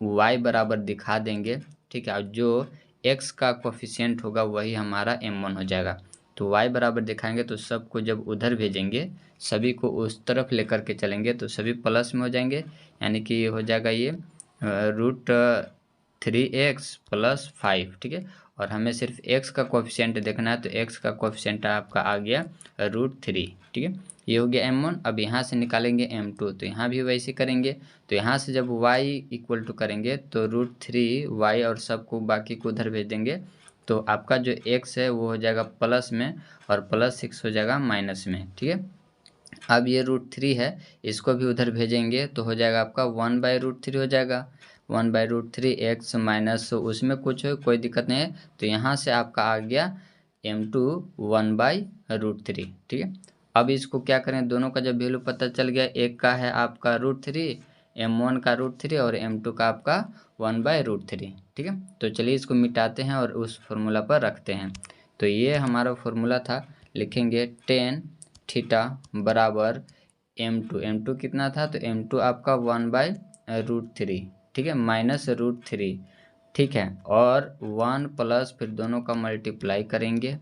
y बराबर दिखा देंगे। ठीक है, जो x का कोफिशिएंट होगा वही हमारा m1 हो जाएगा। तो y बराबर दिखाएंगे तो सबको जब उधर भेजेंगे, सभी को उस तरफ लेकर के चलेंगे तो सभी प्लस में हो जाएंगे, यानी कि ये हो जाएगा ये √3x + 5। ठीक है, और हमें सिर्फ x का कोफिशिएंट देखना है, तो x का कोफिशिएंट आपका आ गया √3। ठीक है, ये हो गया m1। अब यहाँ से निकालेंगे m2, तो यहाँ भी वैसे करेंगे। तो यहाँ से जब y इक्वल टू करेंगे तो √3y और सबको बाकी को उधर भेज देंगे, तो आपका जो x है वो हो जाएगा प्लस में और +6 हो जाएगा माइनस में। ठीक है, अब ये √3 है, इसको भी उधर भेजेंगे तो हो जाएगा आपका 1/√3 हो जाएगा। 1/√3 x माइनस उसमें कुछ कोई दिक्कत नहीं है, तो यहाँ से आपका आ गया m2 1/√3। ठीक है, अब इसको क्या करें, दोनों का जब वैल्यू पता चल गया, एक का है आपका √3, m1 का √3 और m2 का आपका 1/√3। ठीक है, तो चलिए इसको मिटाते हैं और उस फॉर्मूला पर रखते हैं। तो ये हमारा फॉर्मूला था, लिखेंगे tan थीटा बराबर m2 कितना था, तो m2 आपका 1/√3। ठीक है, माइनस √3। ठीक है, और 1 प्लस फिर दोनों का मल्टीप्लाई करेंगे,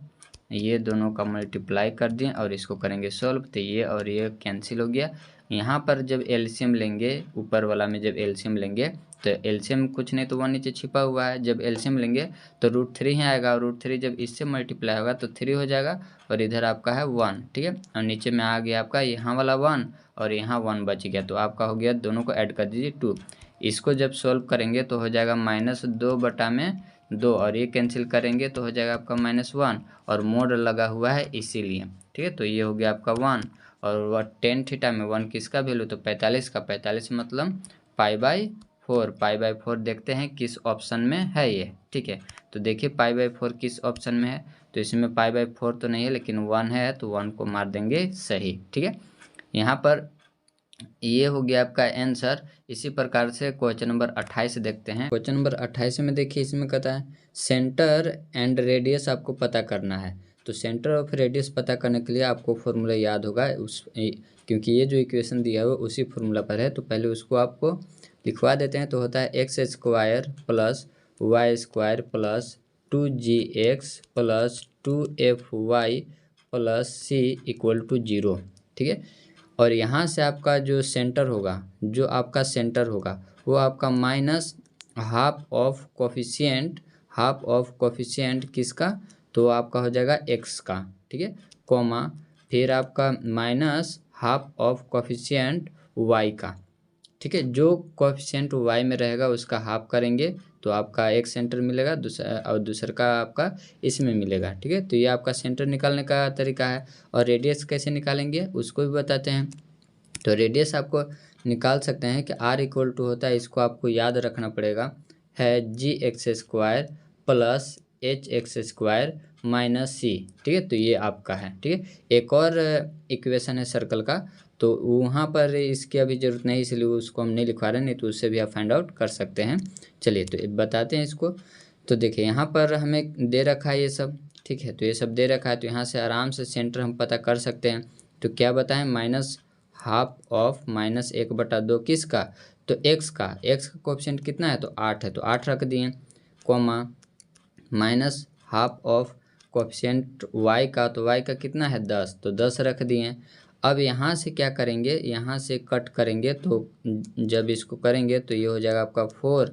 ये दोनों का मल्टीप्लाई कर दिए और इसको करेंगे सॉल्व, तो ये और ये कैंसिल हो गया। यहाँ पर जब एलसीएम लेंगे, ऊपर वाला में जब एलसीएम लेंगे, तो एलसीएम कुछ नहीं तो 1 नीचे छिपा हुआ है, जब एलसीएम लेंगे तो √3 ही आएगा, और √3 जब इससे मल्टीप्लाई होगा तो 3 हो जाएगा, और इधर आपका है 1। ठीक है, और नीचे में आ गया आपका यहाँ वाला 1 और यहाँ 1 बच गया, तो आपका हो गया, दोनों को ऐड कर दीजिए 2। इसको जब सॉल्व करेंगे तो हो जाएगा -2/2 और ये कैंसिल करेंगे तो हो जाएगा आपका -1 और मोड लगा हुआ है इसीलिए। ठीक है, तो ये हो गया आपका 1 और वह tan थीटा में 1 किसका वैल्यू, तो 45 का। 45 मतलब π/4 देखते हैं किस ऑप्शन में है ये। ठीक है, तो देखिए π/4 किस ऑप्शन में है, तो इसमें π/4 तो नहीं है लेकिन 1 है, तो 1 को मार देंगे सही। ठीक है, यहाँ पर ये हो गया आपका आंसर। इसी प्रकार से क्वेश्चन नंबर 28 देखते हैं। क्वेश्चन नंबर 28 में देखिए, इसमें कहता है सेंटर एंड रेडियस आपको पता करना है। तो सेंटर ऑफ रेडियस पता करने के लिए आपको फॉर्मूला याद होगा, क्योंकि ये जो इक्वेशन दिया है वो उसी फॉर्मूला पर है। तो पहले उसको आपको लिखवा देते हैं। तो होता है x² + y² + 2gx + 2fy + c = 0। ठीक है, और यहाँ से आपका जो सेंटर होगा, वो आपका हाफ ऑफ कोफिशिएंट किसका, तो आपका हो जाएगा x का। ठीक है, कॉमा फिर आपका -हाफ ऑफ कोफिशिएंट y का। ठीक है, जो कोफिशिएंट y में रहेगा उसका हाफ करेंगे तो आपका एक सेंटर मिलेगा, दूसरा का आपका इसमें मिलेगा। ठीक है, तो ये आपका सेंटर निकालने का तरीका है। और रेडियस कैसे निकालेंगे उसको भी बताते हैं। तो रेडियस आपको निकाल सकते हैं कि r = होता है, इसको आपको याद रखना पड़ेगा, है gx² + hx² - c। ठीक है, तो ये आपका है। ठीक है, एक और इक्वेशन है सर्कल का, तो वहाँ पर इसकी अभी ज़रूरत नहीं, इसलिए उसको हम नहीं लिखवा रहे, नहीं तो उससे भी आप फाइंड आउट कर सकते हैं। चलिए तो बताते हैं इसको। तो देखिए, यहाँ पर हमें दे रखा है ये सब। ठीक है, तो ये सब दे रखा है, तो यहाँ से आराम से सेंटर हम पता कर सकते हैं। तो क्या बताएं, -हाफ ऑफ -1/2 किसका, तो x का कोएफिशिएंट कितना है, तो 8 है, तो 8 रख दिए, comma -half of coefficient y का, तो y का कितना है 10, तो 10 रख दिए। अब यहाँ से क्या करेंगे, यहाँ से कट करेंगे, तो जब इसको करेंगे तो ये हो जाएगा आपका 4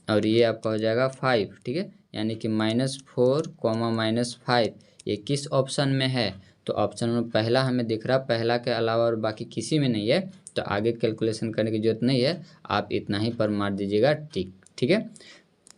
और ये आपका हो जाएगा 5, ठीक है। यानी कि -4, -5 ये किस ऑप्शन में है, तो ऑप्शन में पहला हमें दिख रहा, पहला के अलावा और बाकी किसी में नहीं है, तो आगे कैलकुलेशन करने की जरूरत नहीं है, आप इतना ही पर मार दीजिएगा टिक, ठीक है।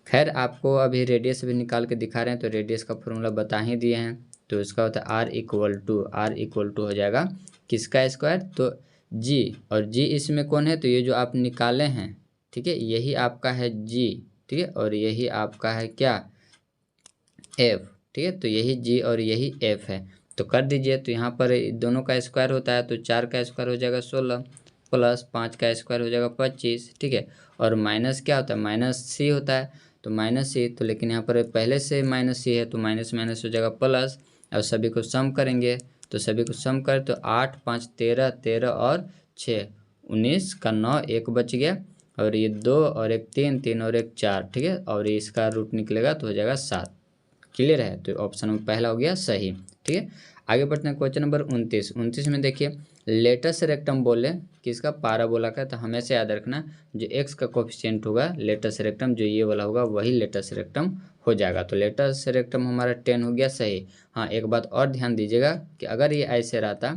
खैर आपको अभी रेडियस भी निकाल के दिखा रहे हैं, तो रेडियस का फॉर्मूला बता ही दिए हैं, तो इसका होता है R इक्वल टू हो जाएगा किसका स्क्वायर, तो G, और G इसमें कौन है, तो ये जो आप निकाले हैं, ठीक है, यही आपका है G, ठीक है, और यही आपका है क्या, F, ठीक है। तो यही G और यही F है, तो कर दीजिए। तो यहाँ पर दोनों का स्क्वायर होता है, तो 4 का स्क्वायर हो जाएगा 16 प्लस 5 का स्क्वायर हो जाएगा 25, ठीक है। और माइनस क्या होता है, -C होता है, तो -C, तो लेकिन यहाँ पर पहले से -C है, तो माइनस माइनस हो जाएगा प्लस, और सभी को सम करेंगे, तो सभी को सम कर तो 8 5 13 13 और 6 19 का 9 1 बच गया, और ये 2 और एक 3 3 और एक 4, ठीक है, और इसका रूट निकलेगा तो हो जाएगा 7। क्लियर है, तो ऑप्शन में पहला हो गया सही, ठीक है। आगे बढ़ते हैं क्वेश्चन नंबर 29 में देखिए, लेटेस्ट रेक्टम बोले किसका, पाराबोला का, तो हमेशा याद रखना जो एक्स का कोफिशिएंट होगा लेटेस्ट रेक्टम जो ये वाला होगा वही लेटेस्ट रेक्टम हो जाएगा, तो लेटेस्ट रेक्टम हमारा 10 हो गया सही। हाँ एक बात और ध्यान दीजिएगा कि अगर ये ऐसे रहता,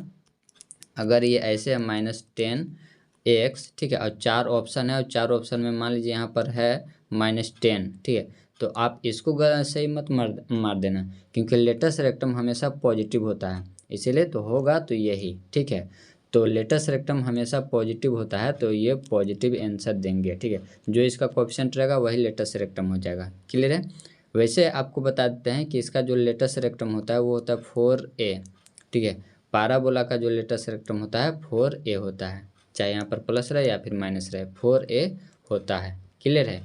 अगर ये ऐसे है -10x, ठीक है, और 4 ऑप्शन है, और 4 ऑप्शन में मान लीजिए यहाँ पर है -10, ठीक है, तो आप इसको सही मत मार देना, क्योंकि लेटेस्ट रेक्टम हमेशा पॉजिटिव होता है, इसीलिए तो होगा तो यही, ठीक है। तो लेटेस्ट रेक्टम हमेशा पॉजिटिव होता है, तो ये पॉजिटिव आंसर देंगे, ठीक है, जो इसका कोएफिशिएंट रहेगा वही लेटेस्ट रेक्टम हो जाएगा। क्लियर है। वैसे आपको बता देते हैं कि इसका जो लेटेस्ट रेक्टम होता है वो होता है 4a, ठीक है। पाराबोला का जो लेटेस्ट रेक्टम होता है 4a होता है, चाहे यहाँ पर प्लस रहे या फिर माइनस रहे, 4a होता है। क्लियर है।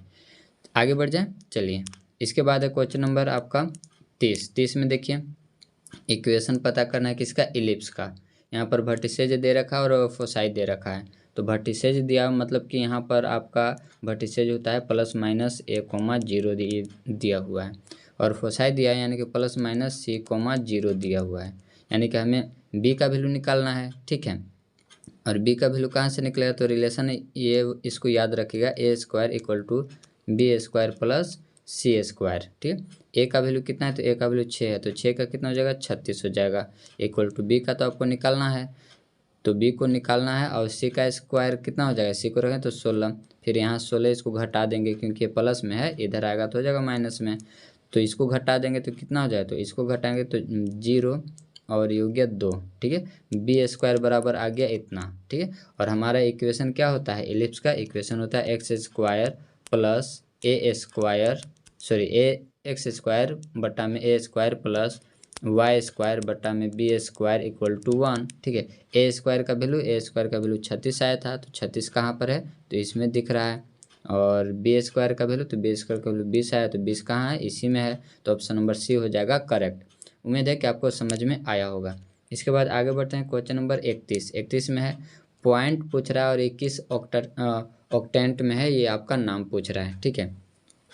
आगे बढ़ जाए, चलिए इसके बाद है क्वेश्चन नंबर आपका 30 में देखिए, इक्वेशन पता करना है किसका, इलिप्स का। यहाँ पर वर्टिसेज दे रखा है और फोसाई दे रखा है, तो वर्टिसेज दिया मतलब कि यहाँ पर आपका वर्टिसेज होता है +-a,0 दिया हुआ है, और फोसाई दिया है यानी कि +-c,0 दिया हुआ है, यानी कि हमें b का वैल्यू निकालना है, ठीक है। और b का वैल्यू कहाँ से निकलेगा, तो रिलेशन ये इसको याद रखिएगा, a² = b² + c², ठीक है। a का वैल्यू कितना है, तो a का वैल्यू 6 है, तो 6 का कितना हो जाएगा, 36 हो जाएगा, = b का तो आपको निकालना है, तो b को निकालना है, और c का स्क्वायर कितना हो जाएगा, c को रखें तो 16, फिर यहाँ 16 इसको घटा देंगे क्योंकि ये प्लस में है, इधर आएगा तो हो जाएगा माइनस में, तो इसको घटा देंगे तो कितना हो जाएगा, तो इसको घटाएंगे तो 0 और ये हो गया 2, ठीक है। b² बराबर आ गया इतना, ठीक है। और हमारा इक्वेशन क्या होता है, इलिप्स का इक्वेशन होता है x² बटा में a² प्लस y² बटा में b² इक्वल टू 1, ठीक है। a² का वैल्यू 36 आया था, तो 36 कहाँ पर है, तो इसमें दिख रहा है, और b² का वैल्यू, तो b² का वैल्यू 20 आया, तो 20 कहाँ है, इसी में है, तो ऑप्शन नंबर सी हो जाएगा करेक्ट। उम्मीद है कि आपको समझ में आया होगा। इसके बाद आगे बढ़ते हैं क्वेश्चन नंबर 31 में है, पॉइंट पूछ रहा है और 21 ऑक्टेंट में है, ये आपका नाम पूछ रहा है, ठीक है।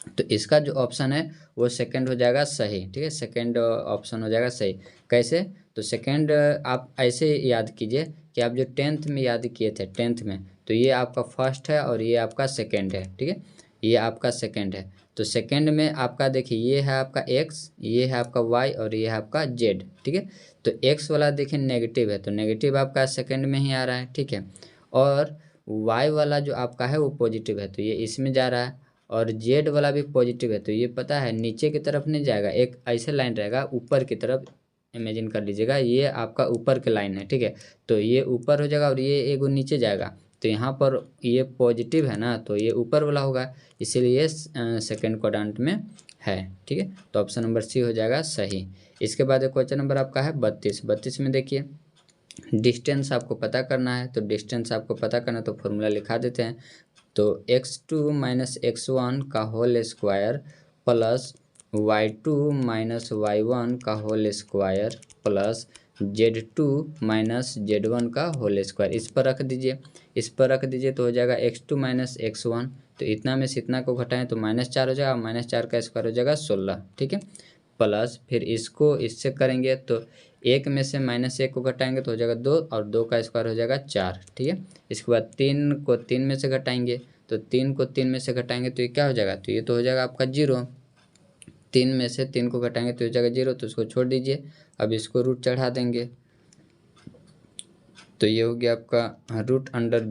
तो इसका जो ऑप्शन है वो सेकंड हो जाएगा सही, ठीक है, सेकंड ऑप्शन हो जाएगा सही। कैसे, तो सेकंड आप ऐसे याद कीजिए कि आप जो 10th में याद किए थे, 10th में, तो ये आपका फर्स्ट है और ये आपका सेकंड है, ठीक है, ये आपका सेकंड है। तो सेकंड में आपका देखिए ये है आपका x, ये है आपका y और ये है आपका z, ठीक है। तो x वाला देखिए नेगेटिव है, तो नेगेटिव आपका सेकंड में ही आ रहा है, ठीक है। और y वाला जो आपका है वो पॉजिटिव है, तो ये इसमें जा रहा है, और z वाला भी पॉजिटिव है, तो ये पता है नीचे की तरफ नहीं जाएगा, एक ऐसे लाइन रहेगा ऊपर की तरफ, इमेजिन कर लीजिएगा ये आपका ऊपर के लाइन है, ठीक है, तो ये ऊपर हो जाएगा और ये एगो नीचे जाएगा, तो यहाँ पर ये पॉजिटिव है ना, तो ये ऊपर वाला होगा, इसीलिए सेकंड क्वाड्रेंट में है, ठीक है। तो ऑप्शन नंबर सी हो जाएगा सही। इसके बाद क्वेश्चन नंबर आपका है 32 में देखिए, डिस्टेंस आपको पता करना है, तो डिस्टेंस आपको पता करना तो फॉर्मूला लिखा देते हैं, तो x2 - x1 का whole square plus y2 - y1 का whole square plus z2 - z1 का होल स्क्वायर, इस पर रख दीजिए, तो हो जाएगा x2 - x1, तो इतना में से इतना को घटाएं तो -4 हो जाएगा, -4 का स्क्वायर हो जाएगा 16, ठीक है। प्लस फिर इसको इससे करेंगे तो एक में से -1 को घटाएंगे तो हो जाएगा 2 और 2 का स्क्वायर हो जाएगा 4, ठीक है। इसके बाद 3 को 3 में से घटाएंगे तो 3 को 3 में से घटाएंगे तो ये क्या हो जाएगा, तो ये तो हो जाएगा आपका 0। 3 में से 3 को घटाएंगे तो हो जाएगा 0, तो इसको छोड़ दीजिए। अब इसको रूट चढ़ा देंगे तो ये हो गया आपका रूट अंडर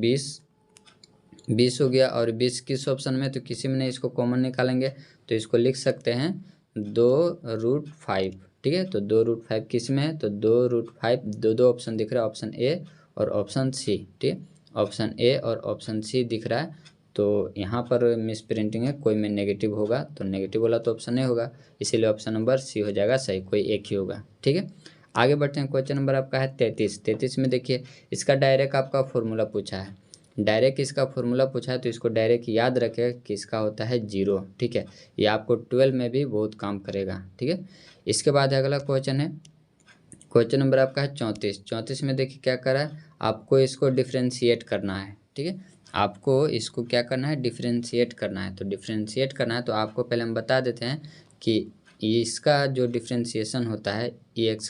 20 हो गया। और 20 किस ऑप्शन में, तो किसी में नहीं, इसको कॉमन निकालेंगे तो इसको लिख सकते हैं 2√5, ठीक है। तो 2√5 किस में है, तो 2√5 दो ऑप्शन दिख रहा है, ऑप्शन ए और ऑप्शन सी, ठीक है। ऑप्शन ए और ऑप्शन सी दिख रहा है, तो यहाँ पर मिस प्रिंटिंग है, कोई में नेगेटिव होगा तो नेगेटिव वाला तो ऑप्शन ए होगा, इसीलिए ऑप्शन नंबर सी हो जाएगा सही, कोई एक ही होगा, ठीक है। आगे बढ़ते हैं, क्वेश्चन नंबर आपका है 33 में देखिए, इसका डायरेक्ट आपका फॉर्मूला पूछा है। डायरेक्ट इसका फॉर्मूला पूछा है तो इसको डायरेक्ट याद रखें कि इसका होता है 0, ठीक है। ये आपको 12 में भी बहुत काम करेगा, ठीक है। इसके बाद अगला क्वेश्चन है, क्वेश्चन नंबर आपका है 34 में देखिए क्या करा है, आपको इसको डिफ्रेंशिएट करना है, ठीक है। आपको इसको क्या करना है, डिफ्रेंशिएट करना है। तो डिफ्रेंशिएट करना है तो आपको पहले हम बता देते हैं कि इसका जो डिफ्रेंशिएशन होता है एक्स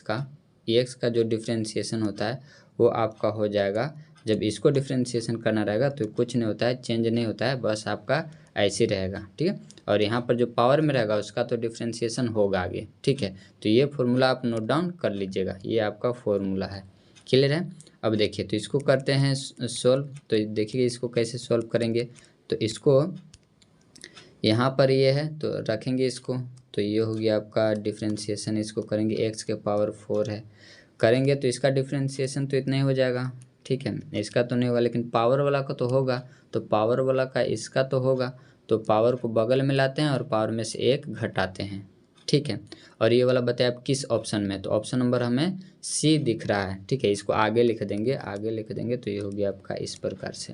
का जो डिफ्रेंशिएशन होता है वो आपका हो जाएगा, जब इसको डिफ्रेंशिएशन करना रहेगा तो कुछ नहीं होता है, चेंज नहीं होता है, बस आपका ऐसे रहेगा, ठीक है। और यहाँ पर जो पावर में रहेगा उसका तो डिफ्रेंशिएशन होगा आगे, ठीक है। तो ये फॉर्मूला आप नोट डाउन कर लीजिएगा, ये आपका फॉर्मूला है, क्लियर है। अब देखिए तो इसको करते हैं सॉल्व, तो देखिए इसको कैसे सॉल्व करेंगे। तो इसको यहाँ पर ये है तो रखेंगे इसको, तो ये हो गया आपका डिफ्रेंशिएशन, इसको करेंगे x के पावर 4 है, करेंगे तो इसका डिफ्रेंशिएशन तो इतना ही हो जाएगा, ठीक है। इसका तो नहीं होगा लेकिन पावर वाला का तो होगा, तो पावर वाला का इसका तो होगा, तो पावर को बगल में लाते हैं और पावर में से 1 घटाते हैं, ठीक है। और ये वाला बताया आप किस ऑप्शन में, तो ऑप्शन नंबर हमें सी दिख रहा है, ठीक है। इसको आगे लिख देंगे तो ये हो गया आपका इस प्रकार से,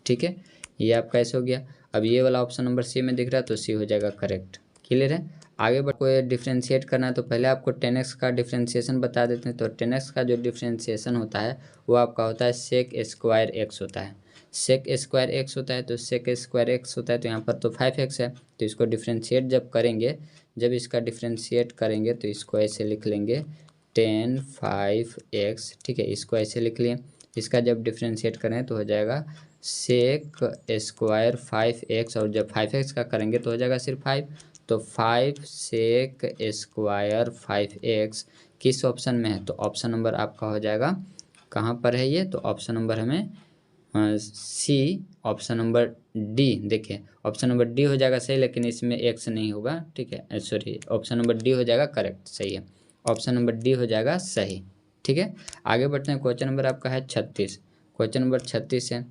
ठीक है। ये आपका ऐसे हो गया। अब ये वाला ऑप्शन नंबर सी में दिख रहा है तो सी हो जाएगा करेक्ट, क्लियर है। आगे बढ़ को डिफ्रेंशिएट करना है तो पहले आपको 10x का डिफ्रेंशिएशन बता देते हैं। तो 10x का जो डिफ्रेंशिएशन होता है वो आपका होता है सेक स्क्वायर x होता है, सेक स्क्वायर x होता है। तो सेक स्क्वायर x होता है तो यहाँ पर तो 5x है, तो इसको डिफ्रेंशिएट जब इसका डिफ्रेंशिएट करेंगे तो इसको ऐसे लिख लेंगे 10 5x, ठीक है। इसको ऐसे लिख लिए, इसका जब डिफ्रेंशिएट करें तो हो जाएगा सेक स्क्वायर 5x, और जब 5x का करेंगे तो हो जाएगा सिर्फ 5, तो 5 सेक स्क्वायर 5x किस ऑप्शन में है, तो ऑप्शन नंबर आपका हो जाएगा, कहाँ पर है ये, तो ऑप्शन नंबर हमें सी, ऑप्शन नंबर डी, देखिए ऑप्शन नंबर डी हो जाएगा सही, लेकिन इसमें x नहीं होगा, ठीक है। सॉरी, ऑप्शन नंबर डी हो जाएगा करेक्ट, सही है, ऑप्शन नंबर डी हो जाएगा सही, ठीक है। आगे बढ़ते हैं, क्वेश्चन नंबर आपका है 36, क्वेश्चन नंबर 36 है।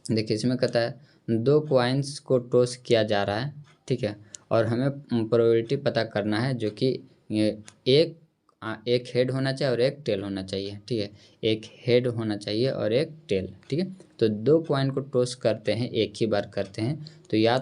देखिए इसमें कहता है 2 कॉइन्स को टॉस किया जा रहा है, ठीक है। और हमें प्रोबेबिलिटी पता करना है, जो कि एक हेड होना चाहिए और एक टेल होना चाहिए, ठीक है। एक हेड होना चाहिए और एक टेल, ठीक है। तो 2 कॉइन को टॉस करते हैं, एक ही बार करते हैं, तो या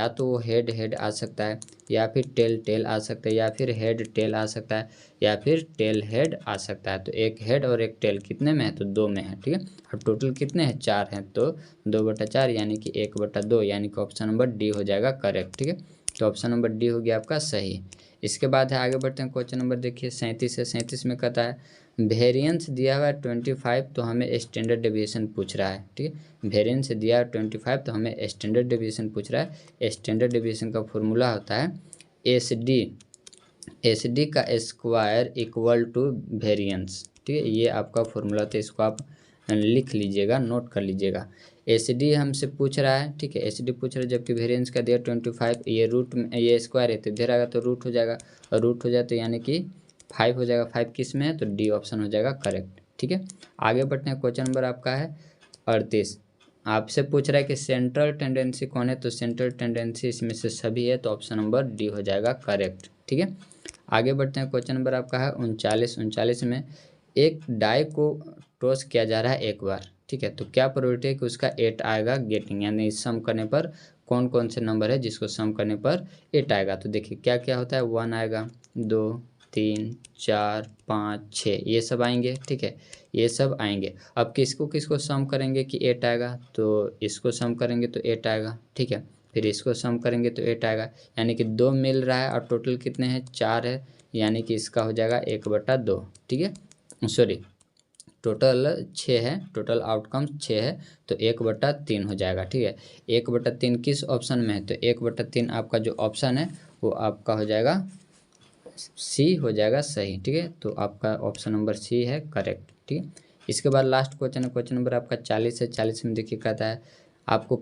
तो वो हेड आ सकता है, या फिर टेल आ सकता है, या फिर हेड टेल आ सकता है, या फिर टेल हेड आ सकता है। तो एक हेड और एक टेल कितने में है, तो 2 में है, ठीक है। अब टोटल कितने हैं, 4 हैं, तो 2/4 यानी कि 1/2, यानी कि ऑप्शन नंबर डी हो जाएगा करेक्ट, ठीक है। तो ऑप्शन नंबर डी हो गया आपका सही। इसके बाद है, आगे बढ़ते हैं, क्वेश्चन नंबर देखिए 37 है। 37 में कहता है वेरिएंस दिया हुआ है 25, तो हमें स्टैंडर्ड डेविएशन पूछ रहा है, ठीक है। वेरिएंस दिया है 25 तो हमें स्टैंडर्ड डेविएशन पूछ रहा है। स्टैंडर्ड डेविएशन का फॉर्मूला होता है एस डी का स्क्वायर इक्वल टू वेरिएंस, ठीक है। ये आपका फॉर्मूला, तो इसको आप लिख लीजिएगा, नोट कर लीजिएगा। एस डी हमसे पूछ रहा है, ठीक है, एस डी पूछ रहा है, जबकि वेरिएंस का दिया 25, ये रूट में ये स्क्वायर है तो इधर आएगा तो रूट हो जाएगा, और रूट हो जाए तो यानी कि 5 हो जाएगा। 5 किस में है, तो डी ऑप्शन हो जाएगा करेक्ट, ठीक है। आगे बढ़ते हैं, क्वेश्चन नंबर आपका है 38, आपसे पूछ रहा है कि सेंट्रल टेंडेंसी कौन है, तो सेंट्रल टेंडेंसी इसमें से सभी है, तो ऑप्शन नंबर डी हो जाएगा करेक्ट, ठीक है। आगे बढ़ते हैं, क्वेश्चन नंबर आपका है 39 में एक डाई को टॉस किया जा रहा है एक बार, ठीक है। तो क्या प्रोबेबिलिटी है कि उसका 8 आएगा गेटिंग, यानी सम करने पर कौन कौन से नंबर है जिसको सम करने पर 8 आएगा। तो देखिए क्या क्या होता है, 1 आएगा, 2 3 4 5 6, ये सब आएंगे, ठीक है, ये सब आएंगे। अब किसको किसको सम करेंगे कि 8 आएगा, तो इसको सम करेंगे तो 8 आएगा, ठीक है। फिर इसको सम करेंगे तो 8 आएगा, यानी कि 2 मिल रहा है और टोटल कितने हैं 4 है, यानी कि इसका हो जाएगा 1/2। ठीक है, सॉरी टोटल 6 है, टोटल आउटकम 6 है तो 1/3 हो जाएगा। ठीक है, 1/3 किस ऑप्शन में है, तो 1/3 आपका जो ऑप्शन है वो आपका हो जाएगा सी हो जाएगा सही। ठीक है, तो आपका ऑप्शन नंबर सी है करेक्ट। ठीक है, इसके बाद लास्ट क्वेश्चन है, क्वेश्चन नंबर आपका 40 है। 40 में देखिए कहता है आपको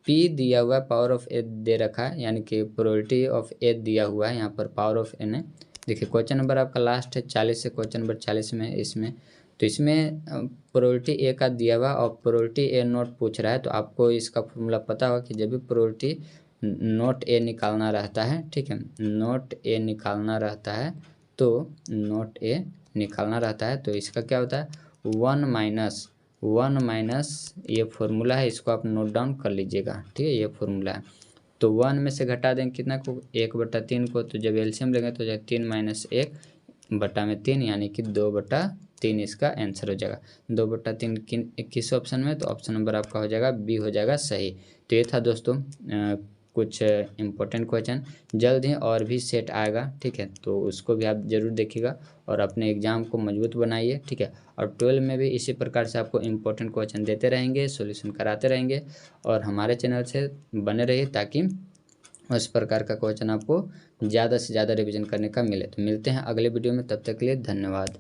पी दिया हुआ है, पावर ऑफ ए दे रखा है, यानी कि प्रोबेबिलिटी ऑफ ए दिया हुआ है, यहाँ पर पावर ऑफ एन है। देखिए क्वेश्चन नंबर आपका लास्ट है 40 से, क्वेश्चन नंबर 40 में इसमें तो इसमें प्रोबेबिलिटी ए का दिया हुआ और प्रोबेबिलिटी ए नोट पूछ रहा है, तो आपको इसका फॉर्मूला पता होगा कि जब भी प्रोबेबिलिटी नोट ए निकालना रहता है, ठीक है, नोट ए निकालना रहता है तो नोट ए निकालना रहता है तो इसका क्या होता है 1 माइनस ये फॉर्मूला है, इसको आप नोट डाउन कर लीजिएगा। ठीक है, ये फॉर्मूला है, तो 1 में से घटा देंगे कितना को 1/3 को, तो जब एलसीएम लेंगे तो 3 - 1/3 यानी कि 2/3 इसका आंसर हो जाएगा। 2/3 किस ऑप्शन में, तो ऑप्शन नंबर आपका हो जाएगा बी हो जाएगा सही। तो ये था दोस्तों कुछ इम्पोर्टेंट क्वेश्चन, जल्द ही और भी सेट आएगा। ठीक है, तो उसको भी आप ज़रूर देखिएगा और अपने एग्ज़ाम को मजबूत बनाइए। ठीक है, और 12 में भी इसी प्रकार से आपको इम्पोर्टेंट क्वेश्चन देते रहेंगे, सॉल्यूशन कराते रहेंगे और हमारे चैनल से बने रहिए ताकि उस प्रकार का क्वेश्चन आपको ज़्यादा से ज़्यादा रिवीजन करने का मिले। तो मिलते हैं अगले वीडियो में, तब तक के लिए धन्यवाद।